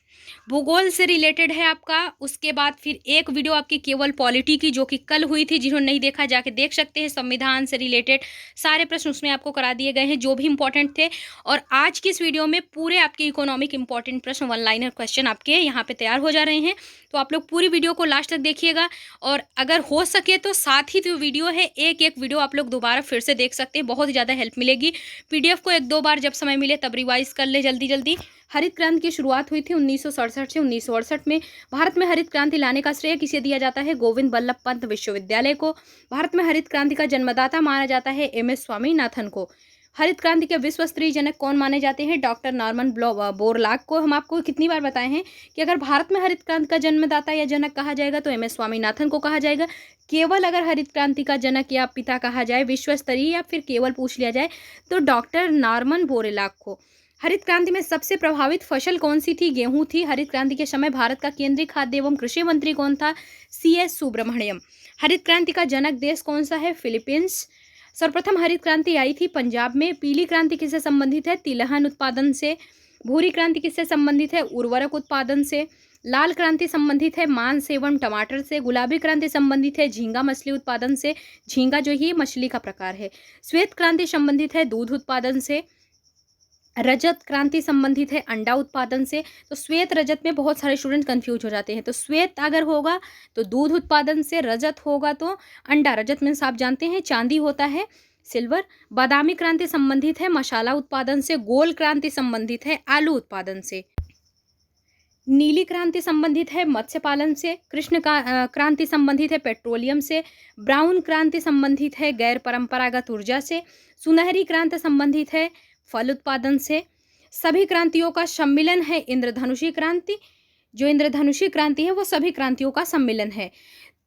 S1: भूगोल से रिलेटेड है आपका। उसके बाद फिर एक वीडियो आपकी केवल पॉलिटी की, जो कि कल हुई थी, जिन्होंने नहीं देखा जाके देख सकते हैं। संविधान से रिलेटेड सारे प्रश्न उसमें आपको करा दिए गए हैं जो भी इंपॉर्टेंट थे। और आज की इस वीडियो में पूरे आपके इकोनॉमिक इंपॉर्टेंट प्रश्न, वन लाइनर क्वेश्चन आपके यहाँ पे तैयार हो जा रहे हैं। तो आप लोग पूरी वीडियो को लास्ट तक देखिएगा, और अगर हो सके तो साथ ही जो वीडियो है एक एक वीडियो आप लोग दोबारा फिर से देख सकते हैं, बहुत ही ज़्यादा हेल्प मिलेगी। PDF को 1-2 बार जब समय मिले तब रिवाइज कर ले जल्दी जल्दी। हरित क्रांति की शुरुआत हुई थी 1967 से। 1968 में भारत में हरित क्रांति लाने का श्रेय किसे दिया जाता है? गोविंद बल्लभ पंत विश्वविद्यालय को। भारत में हरित क्रांति का जन्मदाता माना जाता है MS स्वामीनाथन को। हरित क्रांति के विश्व स्तरीय जनक कौन माने जाते हैं? डॉक्टर नॉर्मन बोरलॉग को। हम आपको कितनी बार बताए हैं कि अगर भारत में हरित क्रांति का जन्मदाता या जनक कहा जाएगा तो MS स्वामीनाथन को कहा जाएगा। केवल अगर हरित क्रांति का जनक या पिता कहा जाए, विश्व स्तरीय, या फिर केवल पूछ लिया जाए तो डॉक्टर नॉर्मन बोरलॉग को। हरित क्रांति में सबसे प्रभावित फसल कौन सी थी? गेहूं थी। हरित क्रांति के समय भारत का केंद्रीय खाद्य एवं कृषि मंत्री कौन था? CS सुब्रमण्यम। हरित क्रांति का जनक देश कौन सा है? फिलीपींस। सर्वप्रथम हरित क्रांति आई थी पंजाब में। पीली क्रांति किससे संबंधित है? तिलहन उत्पादन से। भूरी क्रांति किससे संबंधित है? उर्वरक उत्पादन से। लाल क्रांति संबंधित है मांस एवं टमाटर से। गुलाबी क्रांति संबंधित है झींगा मछली उत्पादन से। झींगा जो ही मछली का प्रकार है। श्वेत क्रांति संबंधित है दूध उत्पादन से। रजत क्रांति संबंधित है अंडा उत्पादन से। तो श्वेत रजत में बहुत सारे स्टूडेंट कंफ्यूज हो जाते हैं। तो श्वेत अगर होगा तो दूध उत्पादन से, रजत होगा तो अंडा। रजत में आप जानते हैं चांदी होता है, सिल्वर। बादामी क्रांति संबंधित है मसाला उत्पादन से। गोल क्रांति संबंधित है आलू उत्पादन से। नीली क्रांति संबंधित है मत्स्य पालन से। कृष्ण क्रांति संबंधित है पेट्रोलियम से। ब्राउन क्रांति संबंधित है गैर परंपरागत ऊर्जा से। सुनहरी क्रांति संबंधित है फल उत्पादन से। सभी क्रांतियों का सम्मिलन है इंद्रधनुषी क्रांति। जो इंद्रधनुषी क्रांति है वो सभी क्रांतियों का सम्मिलन है।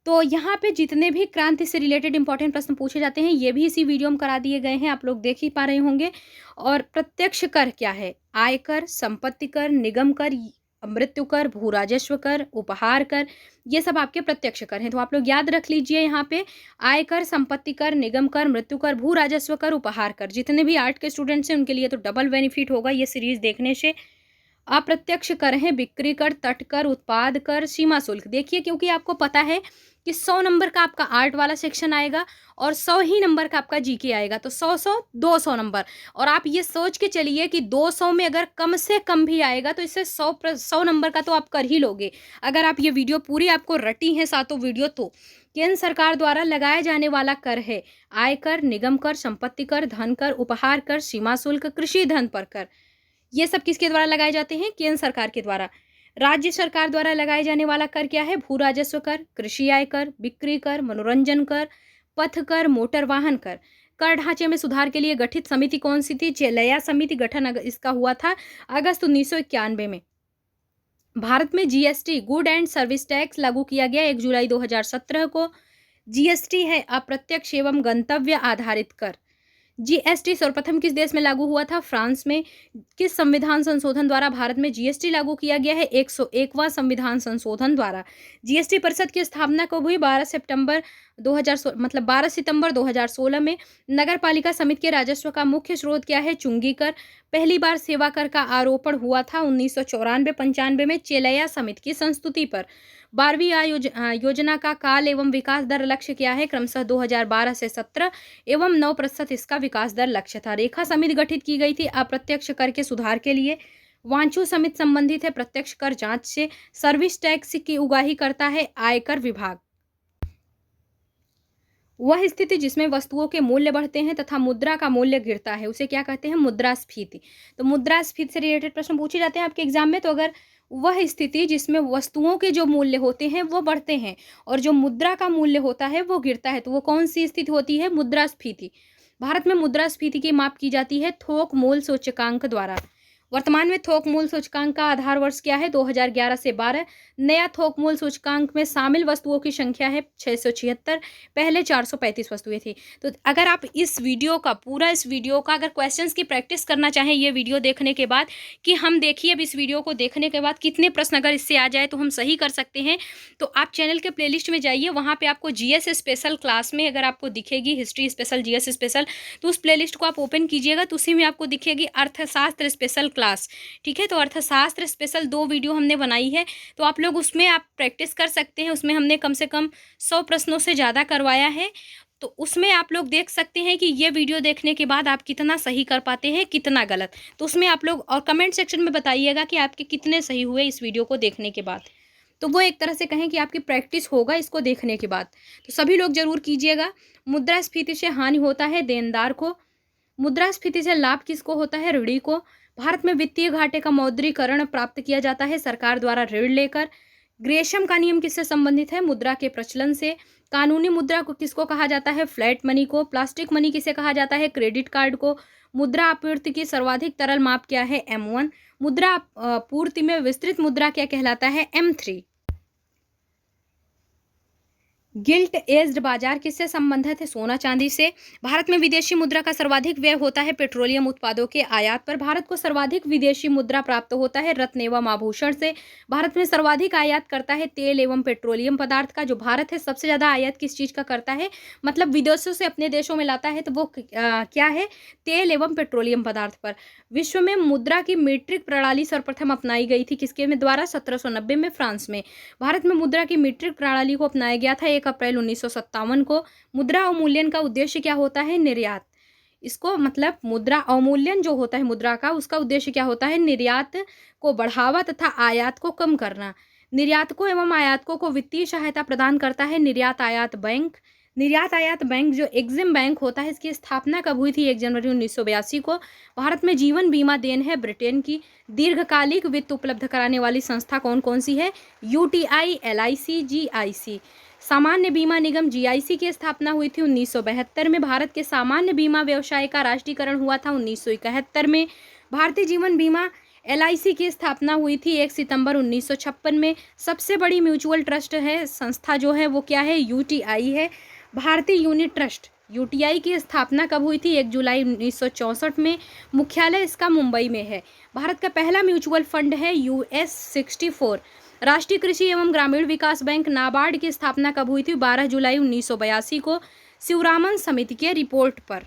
S1: तो यहाँ पे जितने भी क्रांति से रिलेटेड इंपॉर्टेंट प्रश्न पूछे जाते हैं ये भी इसी वीडियो में करा दिए गए हैं, आप लोग देख ही पा रहे होंगे। और प्रत्यक्ष कर क्या है? आयकर, संपत्ति कर, निगम कर, मृत्यु कर, भू राजस्व कर, उपहार कर, ये सब आपके प्रत्यक्ष कर हैं। तो आप लोग याद रख लीजिए यहाँ पे आयकर, संपत्ति कर, निगम कर, मृत्यु कर, भू राजस्व कर, उपहार कर। जितने भी आर्ट के स्टूडेंट्स हैं उनके लिए तो डबल बेनिफिट होगा ये सीरीज देखने से। अप्रत्यक्ष कर हैं बिक्री कर, तट कर, उत्पाद कर, सीमा शुल्क। देखिए क्योंकि आपको पता है कि 100 नंबर का आपका आर्ट वाला सेक्शन आएगा और 100 ही नंबर का आपका जीके आएगा। तो 100 200 नंबर। और आप ये सोच के चलिए कि 200 में अगर कम से कम भी आएगा तो इससे 100 नंबर का तो आप कर ही लोगे। अगर आप ये वीडियो पूरी आपको रटी है सातों वीडियो। तो केंद्र सरकार द्वारा लगाए जाने वाला कर है आयकर, निगम कर, संपत्ति कर, धन कर, उपहार कर, सीमा शुल्क, कृषि धन पर कर। ये सब किसके द्वारा लगाए जाते हैं? केंद्र सरकार के द्वारा। राज्य सरकार द्वारा लगाए जाने वाला कर क्या है? भू राजस्व कर, कृषि आय कर, बिक्री कर, मनोरंजन कर, पथ कर, मोटर वाहन कर। कर ढांचे में सुधार के लिए गठित समिति कौन सी थी? चेलैया समिति। गठन इसका हुआ था अगस्त 1991 में। भारत में GST good and service tax लागू किया गया 1 जुलाई 2017 को। GST है अप्रत्यक्ष एवं गंतव्य आधारित कर। GST सर्वप्रथम किस देश में लागू हुआ था? फ्रांस में। किस संविधान संशोधन द्वारा भारत में GST लागू किया गया है? 101वां संविधान संशोधन द्वारा। GST परिषद की स्थापना कब हुई? 12 सितंबर 2016 में। नगर पालिका समिति के राजस्व का मुख्य स्रोत क्या है? चुंगी कर। पहली बार सेवा कर का आरोपण हुआ था 1994-95 में चेलैया समिति की संस्तुति पर। 12वीं योजना का काल एवं विकास दर लक्ष्य क्या है? क्रमशः 2012 से 17 एवं 9% इसका विकास दर लक्ष्य था। रेखा समिति गठित की गई थी अप्रत्यक्ष कर के सुधार के लिए। वांचू समिति संबंधित है प्रत्यक्ष कर जांच से। सर्विस टैक्स की उगाही करता है आयकर विभाग। वह स्थिति जिसमें वस्तुओं के मूल्य बढ़ते हैं तथा मुद्रा का मूल्य गिरता है उसे क्या कहते हैं? मुद्रास्फीति। तो मुद्रास्फीति से रिलेटेड प्रश्न पूछे जाते हैं आपके एग्जाम में। तो अगर वह स्थिति जिसमें वस्तुओं के जो मूल्य होते हैं वो बढ़ते हैं और जो मुद्रा का मूल्य होता है वो गिरता है, तो वो कौन सी स्थिति होती है? मुद्रास्फीति। भारत में मुद्रास्फीति की माप की जाती है थोक मूल्य सूचकांक द्वारा। वर्तमान में थोक मूल्य सूचकांक का आधार वर्ष क्या है? 2011 से 12। नया थोक मूल्य सूचकांक में शामिल वस्तुओं की संख्या है 676, पहले 435 वस्तुएं थी। तो अगर आप इस वीडियो का अगर क्वेश्चंस की प्रैक्टिस करना चाहें ये वीडियो देखने के बाद, कि हम देखिए अब इस वीडियो को देखने के बाद कितने प्रश्न अगर इससे आ जाए तो हम सही कर सकते हैं, तो आप चैनल के प्लेलिस्ट में जाइए, वहाँ पर आपको जीएस स्पेशल क्लास में अगर आपको दिखेगी हिस्ट्री स्पेशल, जीएस स्पेशल, तो उस प्लेलिस्ट को आप ओपन कीजिएगा तो उसी में आपको दिखेगी अर्थशास्त्र स्पेशल क्लास। ठीक है, तो अर्थशास्त्र स्पेशल 2 वीडियो हमने बनाई है, तो आप लोग उसमें आप प्रैक्टिस कर सकते हैं। उसमें हमने कम से कम 100 प्रश्नों से ज़्यादा करवाया है, तो उसमें आप लोग देख सकते हैं कि ये वीडियो देखने के बाद आप कितना सही कर पाते हैं, कितना गलत। तो उसमें आप लोग और कमेंट सेक्शन में बताइएगा कि आपके कितने सही हुए इस वीडियो को देखने के बाद। तो वो एक तरह से कहें कि आपकी प्रैक्टिस होगा इसको देखने के बाद। तो सभी लोग जरूर कीजिएगा। मुद्रास्फीति से हानि होता है देनदार को, मुद्रास्फीति से लाभ किसको होता है? ऋणी को। भारत में वित्तीय घाटे का मौद्रीकरण प्राप्त किया जाता है सरकार द्वारा ऋण लेकर। ग्रेशम का नियम किससे संबंधित है? मुद्रा के प्रचलन से। कानूनी मुद्रा को किसको कहा जाता है? फ्लैट मनी को। प्लास्टिक मनी किसे कहा जाता है? क्रेडिट कार्ड को। मुद्रा आपूर्ति की सर्वाधिक तरल माप क्या है? M1। मुद्रा आपूर्ति में विस्तृत मुद्रा क्या कहलाता है? M3। गिल्ट एज्ड बाजार किससे संबंधित है? सोना चांदी से। भारत में विदेशी मुद्रा का सर्वाधिक व्यय होता है पेट्रोलियम उत्पादों के आयात पर। भारत को सर्वाधिक विदेशी मुद्रा प्राप्त होता है रत्न एवं आभूषण से। भारत में सर्वाधिक आयात करता है तेल एवं पेट्रोलियम पदार्थ का। जो भारत है सबसे ज़्यादा आयात किस चीज़ का करता है? मतलब विदेशों से अपने देशों में लाता है, तो वो क्या है? तेल एवं पेट्रोलियम पदार्थ पर। विश्व में मुद्रा की मीट्रिक प्रणाली सर्वप्रथम अपनाई गई थी किसके में द्वारा? 1790 में फ्रांस में। भारत में मुद्रा की मीट्रिक प्रणाली को अपनाया गया था 1 अप्रैल 1957 को। मुद्रा अवमूल्यन का उद्देश्य क्या होता है? निर्यात। इसको मतलब मुद्रा अवमूल्यन जो होता है मुद्रा का, उसका उद्देश्य क्या होता है? निर्यात को बढ़ावा तथा आयात को कम करना। निर्यातकों एवं आयातकों को वित्तीय सहायता प्रदान करता है निर्यात आयात बैंक। निर्यात आयात बैंक जो एग्जिम बैंक होता है, इसकी स्थापना कब हुई थी? 1 जनवरी 1982 को। भारत में जीवन बीमा देन है ब्रिटेन की। दीर्घकालिक वित्त उपलब्ध कराने वाली संस्था कौन कौन सी है? UTI, LIC, GIC। सामान्य बीमा निगम GIC की स्थापना हुई थी 1972 में। भारत के सामान्य बीमा व्यवसाय का राष्ट्रीयकरण हुआ था 1971 में। भारतीय जीवन बीमा LIC की स्थापना हुई थी 1 सितंबर 1956 में। सबसे बड़ी म्यूचुअल ट्रस्ट है संस्था जो है वो क्या है? UTI है। भारतीय यूनिट ट्रस्ट UTI की स्थापना कब हुई थी? 1 जुलाई 1964 में। मुख्यालय इसका मुंबई में है। भारत का पहला म्यूचुअल फंड है US 64। राष्ट्रीय कृषि एवं ग्रामीण विकास बैंक नाबार्ड की स्थापना कब हुई थी? 12 जुलाई 1982 को, शिवरामन समिति के रिपोर्ट पर।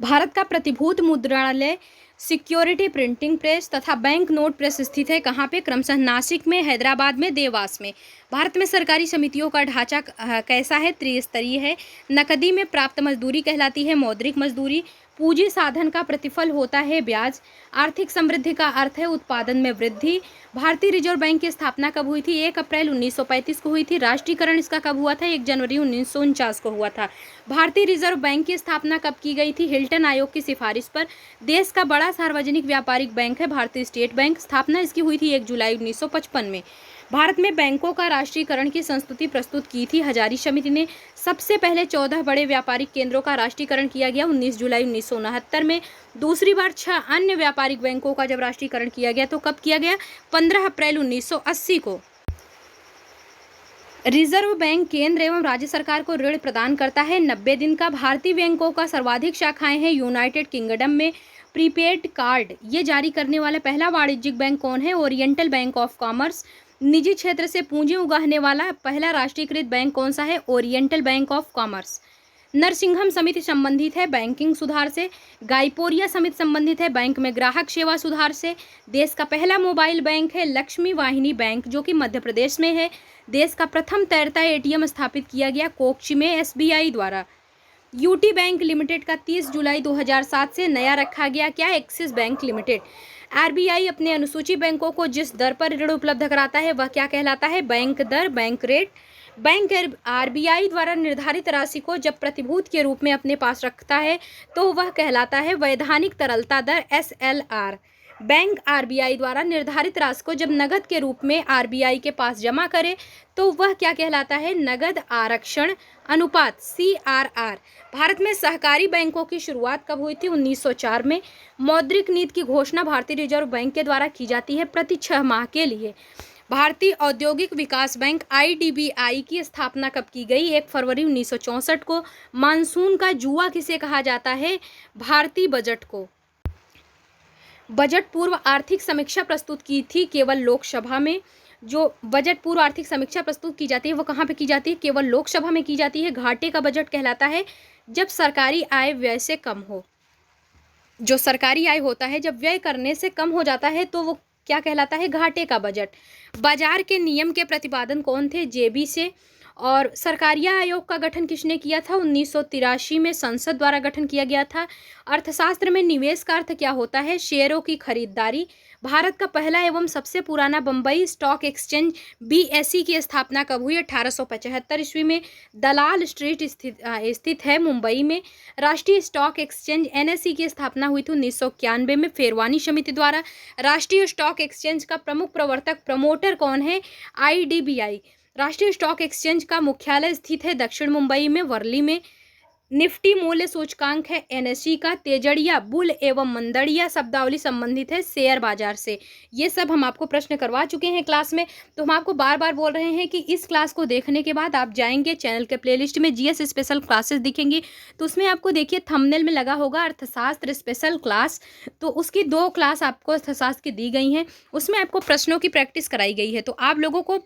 S1: भारत का प्रतिभूत मुद्रणालय सिक्योरिटी प्रिंटिंग प्रेस तथा बैंक नोट प्रेस स्थित है कहाँ पे? क्रमशः नासिक में, हैदराबाद में, देवास में। भारत में सरकारी समितियों का ढांचा कैसा है? त्रिस्तरीय है। नकदी में प्राप्त मजदूरी कहलाती है मौद्रिक मजदूरी। पूंजी साधन का प्रतिफल होता है ब्याज। आर्थिक समृद्धि का अर्थ है उत्पादन में वृद्धि। भारतीय रिजर्व बैंक की स्थापना कब हुई थी? 1 अप्रैल 1935 को हुई थी। राष्ट्रीयकरण इसका कब हुआ था? 1 जनवरी 1949 को हुआ था। भारतीय रिजर्व बैंक की स्थापना कब की गई थी? हिल्टन आयोग की सिफारिश पर। देश का बड़ा सार्वजनिक व्यापारिक बैंक है भारतीय स्टेट बैंक। स्थापना इसकी हुई थी 1 जुलाई 1955 में। भारत में बैंकों का राष्ट्रीयकरण की संस्तुति प्रस्तुत की थी हजारी समिति ने। सबसे पहले 14 बड़े व्यापारिक केंद्रों का राष्ट्रीयकरण किया गया 19 जुलाई 1969 में। दूसरी बार 6 अन्य व्यापारिक बैंकों का जब राष्ट्रीयकरण किया गया तो कब किया गया? 15 अप्रैल 1980 को। रिजर्व बैंक केंद्र एवं राज्य सरकार को ऋण प्रदान करता है 90 दिन का। भारतीय बैंकों का सर्वाधिक शाखाएं हैं यूनाइटेड किंगडम में। प्रीपेड कार्ड ये जारी करने वाला पहला वाणिज्यिक बैंक कौन है? Oriental Bank of commerce. निजी क्षेत्र से पूंजी उगाहने वाला पहला राष्ट्रीयकृत बैंक कौन सा है? Oriental Bank of Commerce. Narsingham समिति संबंधित है बैंकिंग सुधार से। गाइपोरिया समिति संबंधित है बैंक में ग्राहक सेवा सुधार से। देश का पहला मोबाइल बैंक है लक्ष्मी वाहिनी बैंक जो कि मध्य प्रदेश में है। देश का प्रथम तैरता ATM स्थापित किया गया कोच्चि में SBI द्वारा। यूटी बैंक लिमिटेड का 30 जुलाई 2007 से नया रखा गया क्या? Axis bank limited. RBI अपने अनुसूची बैंकों को जिस दर पर ऋण उपलब्ध कराता है वह क्या कहलाता है? बैंक दर, बैंक रेट। बैंक RBI द्वारा निर्धारित राशि को जब प्रतिभूत के रूप में अपने पास रखता है तो वह कहलाता है वैधानिक तरलता दर SLR। बैंक आरबीआई द्वारा निर्धारित राशि को जब नगद के रूप में आरबीआई के पास जमा करे तो वह क्या कहलाता है? नगद आरक्षण अनुपात, CRR। भारत में सहकारी बैंकों की शुरुआत कब हुई थी? 1904 में। मौद्रिक नीति की घोषणा भारतीय रिजर्व बैंक के द्वारा की जाती है प्रति 6 माह के लिए। भारतीय औद्योगिक विकास बैंक IDBI की स्थापना कब की गई? 1 फरवरी 1964 को। मानसून का जुआ किसे कहा जाता है? भारतीय बजट को। बजट पूर्व आर्थिक समीक्षा प्रस्तुत की थी केवल लोकसभा में। जो बजट पूर्व आर्थिक समीक्षा प्रस्तुत की जाती है वो कहाँ पे की जाती है? केवल लोकसभा में की जाती है। घाटे का बजट कहलाता है जब सरकारी आय व्यय से कम हो। जो सरकारी आय होता है जब व्यय करने से कम हो जाता है तो वो क्या कहलाता है? घाटे का बजट। बाजार के नियम के प्रतिपादन कौन थे? JB से। और सरकारिया आयोग का गठन किसने किया था? 1983 में संसद द्वारा गठन किया गया था। अर्थशास्त्र में निवेश का अर्थ क्या होता है? शेयरों की खरीदारी। भारत का पहला एवं सबसे पुराना बम्बई स्टॉक एक्सचेंज BSE की स्थापना कब हुई? 1875 ईस्वी में। दलाल स्ट्रीट स्थित है मुंबई में। राष्ट्रीय स्टॉक एक्सचेंज NSE की स्थापना हुई थी 1991 में फेरवानी समिति द्वारा। राष्ट्रीय स्टॉक एक्सचेंज का प्रमुख प्रवर्तक प्रमोटर कौन है? IDBI। राष्ट्रीय स्टॉक एक्सचेंज का मुख्यालय स्थित है दक्षिण मुंबई में, वर्ली में। निफ्टी मूल्य सूचकांक है NSE का। तेजड़िया, बुल एवं मंदड़िया शब्दावली संबंधित है शेयर बाजार से। ये सब हम आपको प्रश्न करवा चुके हैं क्लास में, तो हम आपको बार बार बोल रहे हैं कि इस क्लास को देखने के बाद आप जाएंगे चैनल के प्लेलिस्ट में, GS स्पेशल क्लासेस दिखेंगी, तो उसमें आपको देखिए थंबनेल में लगा होगा अर्थशास्त्र स्पेशल क्लास। तो उसकी 2 क्लास आपको अर्थशास्त्र की दी गई हैं, उसमें आपको प्रश्नों की प्रैक्टिस कराई गई है। तो आप लोगों को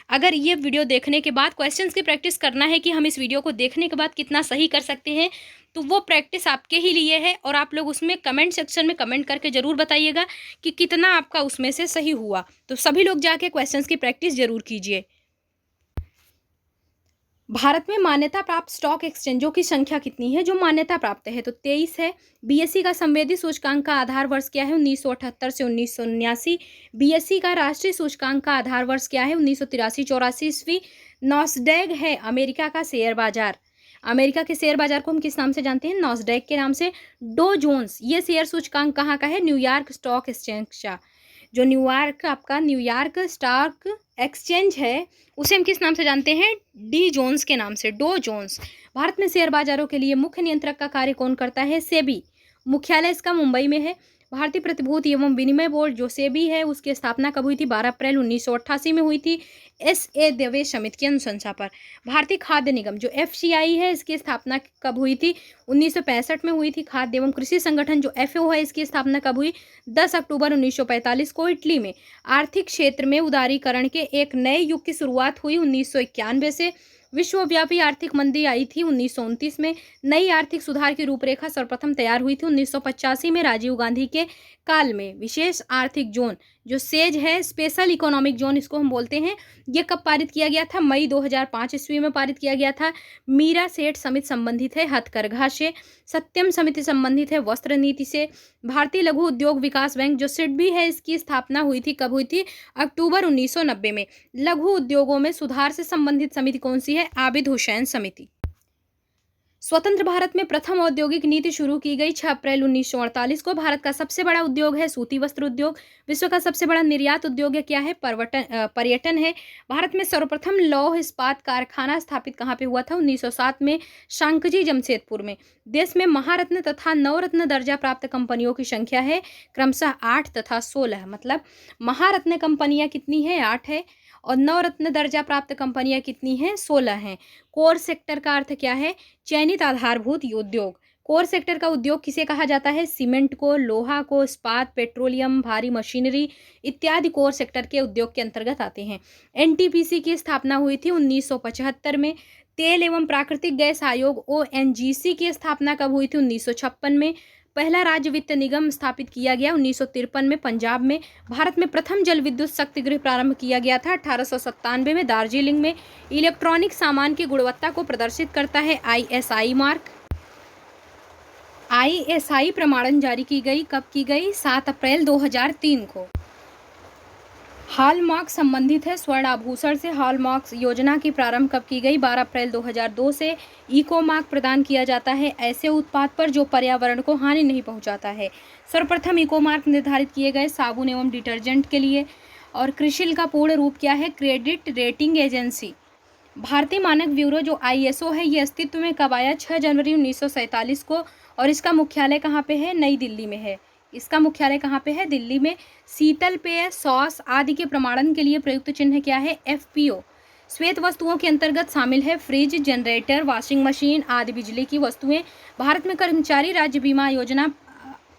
S1: अगर ये वीडियो देखने के बाद क्वेश्चंस की प्रैक्टिस करना है कि हम इस वीडियो को देखने के बाद कितना सही कर सकते हैं, तो वो प्रैक्टिस आपके ही लिए है। और आप लोग उसमें कमेंट सेक्शन में कमेंट करके ज़रूर बताइएगा कि कितना आपका उसमें से सही हुआ। तो सभी लोग जाके क्वेश्चंस की प्रैक्टिस ज़रूर कीजिए। भारत में मान्यता प्राप्त स्टॉक एक्सचेंजों की संख्या कितनी है? जो मान्यता प्राप्त है तो 23 है। BSE का संवेदी सूचकांक का आधार वर्ष क्या है? 1978 से 1979। BSE का राष्ट्रीय सूचकांक का आधार वर्ष क्या है? 1983-84 ईस्वी। नॉस्डैक है अमेरिका का शेयर बाजार। अमेरिका के शेयर बाजार को हम किस नाम से जानते हैं? नॉस्डैक के नाम से। डो जोन्स ये शेयर सूचकांक कहाँ का है? न्यूयॉर्क स्टॉक एक्सचेंज का। जो न्यूयॉर्क स्टॉक एक्सचेंज है उसे हम किस नाम से जानते हैं? डी जोन्स के नाम से, डो जोन्स। भारत में शेयर बाजारों के लिए मुख्य नियंत्रक का कार्य कौन करता है? सेबी। मुख्यालय इसका मुंबई में है। भारतीय प्रतिभूति एवं विनिमय बोर्ड जो सेबी है उसकी स्थापना कब हुई थी? 12 अप्रैल 1988 में हुई थी SA दवे समिति की अनुशंसा पर। भारतीय खाद्य निगम जो FCI है इसकी स्थापना कब हुई थी? 1965 में हुई थी। खाद्य एवं कृषि संगठन जो FAO है इसकी स्थापना कब हुई? 10 अक्टूबर 1945 को इटली में। आर्थिक क्षेत्र में उदारीकरण के एक नए युग की शुरुआत हुई 1991 से। विश्वव्यापी आर्थिक मंदी आई थी 1929 में। नई आर्थिक सुधार की रूपरेखा सर्वप्रथम तैयार हुई थी 1985 में राजीव गांधी के काल में। विशेष आर्थिक जोन जो सेज है, स्पेशल इकोनॉमिक जोन इसको हम बोलते हैं, ये कब पारित किया गया था? मई 2005 ईस्वी में पारित किया गया था। मीरा सेठ समिति संबंधित है हथकरघा से। सत्यम समिति संबंधित है वस्त्र नीति से। भारतीय लघु उद्योग विकास बैंक जो सिडबी है इसकी स्थापना हुई थी, कब हुई थी? अक्टूबर 1990 में। लघु उद्योगों में सुधार से संबंधित समिति कौन सी है? आबिद हुसैन समिति। स्वतंत्र भारत में प्रथम औद्योगिक नीति शुरू की गई 6 अप्रैल 1948 को। भारत का सबसे बड़ा उद्योग है सूती वस्त्र उद्योग। विश्व का सबसे बड़ा निर्यात उद्योग क्या है? पर्यटन है। भारत में सर्वप्रथम लौह इस्पात कारखाना स्थापित कहाँ पे हुआ था? 1907 में शांकजी जमशेदपुर में। देश में महारत्न तथा नवरत्न दर्जा प्राप्त कंपनियों की संख्या है क्रमशः 8 तथा 16। मतलब महारत्न कंपनियां कितनी है? 8 है। और नवरत्न दर्जा प्राप्त कंपनियां कितनी हैं? 16 हैं। कोर सेक्टर का अर्थ क्या है? चयनित आधारभूत उद्योग। कोर सेक्टर का उद्योग किसे कहा जाता है? सीमेंट को, लोहा को, इस्पात, पेट्रोलियम, भारी मशीनरी इत्यादि कोर सेक्टर के उद्योग के अंतर्गत आते हैं। NTPC की स्थापना हुई थी 1975 में। तेल एवं प्राकृतिक गैस आयोग ONGC की स्थापना कब हुई थी? 1956 में। पहला राज्य वित्त निगम स्थापित किया गया 1953 में पंजाब में। भारत में प्रथम जल विद्युत शक्ति गृह प्रारंभ किया गया था 1897 में दार्जिलिंग में। इलेक्ट्रॉनिक सामान की गुणवत्ता को प्रदर्शित करता है ISI मार्क। ISI प्रमाणन जारी की गई, कब की गई? 7 अप्रैल 2003 को। हॉलमार्क संबंधित है स्वर्ण आभूषण से। हॉलमार्क योजना की प्रारंभ कब की गई? 12 अप्रैल 2002 से। इको मार्क प्रदान किया जाता है ऐसे उत्पाद पर जो पर्यावरण को हानि नहीं पहुंचाता है। सर्वप्रथम इको मार्क निर्धारित किए गए साबुन एवं डिटर्जेंट के लिए। और क्रिसिल का पूर्ण रूप क्या है? Credit rating agency. भारतीय मानक ब्यूरो जो ISO है, ये अस्तित्व में कब आया? 6 जनवरी 1947 को। और इसका मुख्यालय कहाँ पे है? नई दिल्ली में है। इसका मुख्यालय कहाँ पे है? दिल्ली में। शीतल पेय, सॉस आदि के प्रमाणन के लिए प्रयुक्त चिन्ह क्या है? FPO। श्वेत वस्तुओं के अंतर्गत शामिल है फ्रिज, जनरेटर, वॉशिंग मशीन आदि बिजली की वस्तुएं। भारत में कर्मचारी राज्य बीमा योजना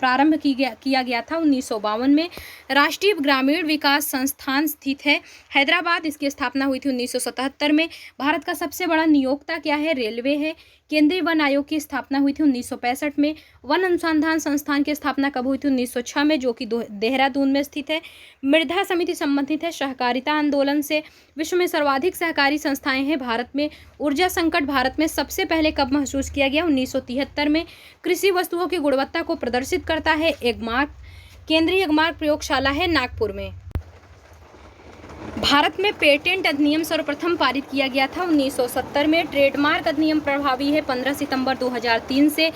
S1: प्रारंभ किया गया था 1952 में। राष्ट्रीय ग्रामीण विकास संस्थान स्थित है हैदराबाद। इसकी स्थापना हुई थी 1977 में। भारत का सबसे बड़ा नियोक्ता क्या है? रेलवे है। केंद्रीय वन आयोग की स्थापना हुई थी 1965 में। वन अनुसंधान संस्थान की स्थापना कब हुई थी? 1906 में, जो कि देहरादून में स्थित है। मृदा समिति संबंधित है सहकारिता आंदोलन से। विश्व में सर्वाधिक सहकारी संस्थाएं हैं भारत में। ऊर्जा संकट भारत में सबसे पहले कब महसूस किया गया? 1973 में। कृषि वस्तुओं की गुणवत्ता को प्रदर्शित करता है एगमार्क। केंद्रीय एगमार्क प्रयोगशाला है नागपुर में। भारत में पेटेंट अधिनियम सर्वप्रथम पारित किया गया था 1970 में। ट्रेडमार्क अधिनियम प्रभावी है 15 सितंबर 2003 से।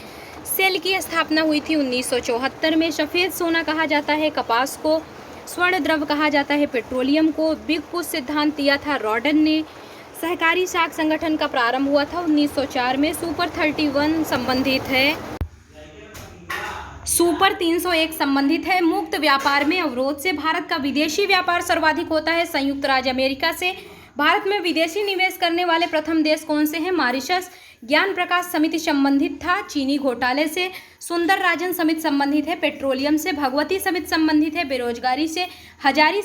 S1: सेल की स्थापना हुई थी 1974 में। सफ़ेद सोना कहा जाता है कपास को। स्वर्ण द्रव्य कहा जाता है पेट्रोलियम को। बिग पुश सिद्धांत दिया था रॉडन ने। सहकारी साख संगठन का प्रारंभ हुआ था 1904 में। सुपर 31 संबंधित है। सुपर 301 संबंधित है। मुक्त व्यापार में अवरोध से भारत का विदेशी व्यापार सर्वाधिक होता है संयुक्त राज्य अमेरिका से। भारत में विदेशी निवेश करने वाले प्रथम देश कौन से हैं? मॉरिशस। ज्ञान प्रकाश समिति संबंधित था चीनी घोटाले से। सुंदर राजन समिति संबंधित है पेट्रोलियम से। भगवती समिति संबंधित है बेरोजगारी से। हजारी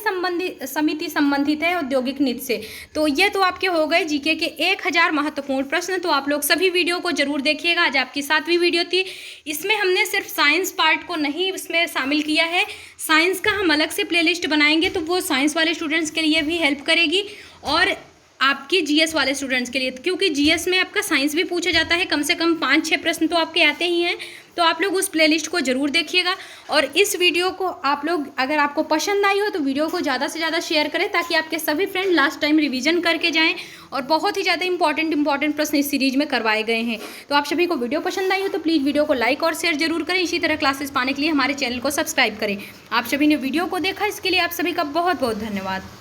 S1: समिति संबंधित है औद्योगिक नीति से। तो ये तो आपके हो गए जीके के 1000 महत्वपूर्ण प्रश्न। तो आप लोग सभी वीडियो को जरूर देखिएगा। आज आपकी 7वीं वीडियो थी। इसमें हमने सिर्फ साइंस पार्ट को नहीं इसमें शामिल किया है। साइंस का हम अलग से प्लेलिस्ट बनाएंगे, तो वो साइंस वाले स्टूडेंट्स के लिए भी हेल्प करेगी और आपकी GS वाले स्टूडेंट्स के लिए, क्योंकि GS में आपका साइंस भी पूछा जाता है। कम से कम 5-6 प्रश्न तो आपके आते ही हैं। तो आप लोग उस प्लेलिस्ट को ज़रूर देखिएगा। और इस वीडियो को आप लोग, अगर आपको पसंद आई हो तो वीडियो को ज़्यादा से ज़्यादा शेयर करें, ताकि आपके सभी फ्रेंड लास्ट टाइम रिवीजन करके जाएं। और बहुत ही ज़्यादा इंपॉर्टेंट प्रश्न इस सीरीज में करवाए गए हैं। तो आप सभी को वीडियो पसंद आई हो तो प्लीज़ वीडियो को लाइक और शेयर जरूर करें। इसी तरह क्लासेस पाने के लिए हमारे चैनल को सब्सक्राइब करें। आप सभी ने वीडियो को देखा, इसके लिए आप सभी का बहुत बहुत धन्यवाद।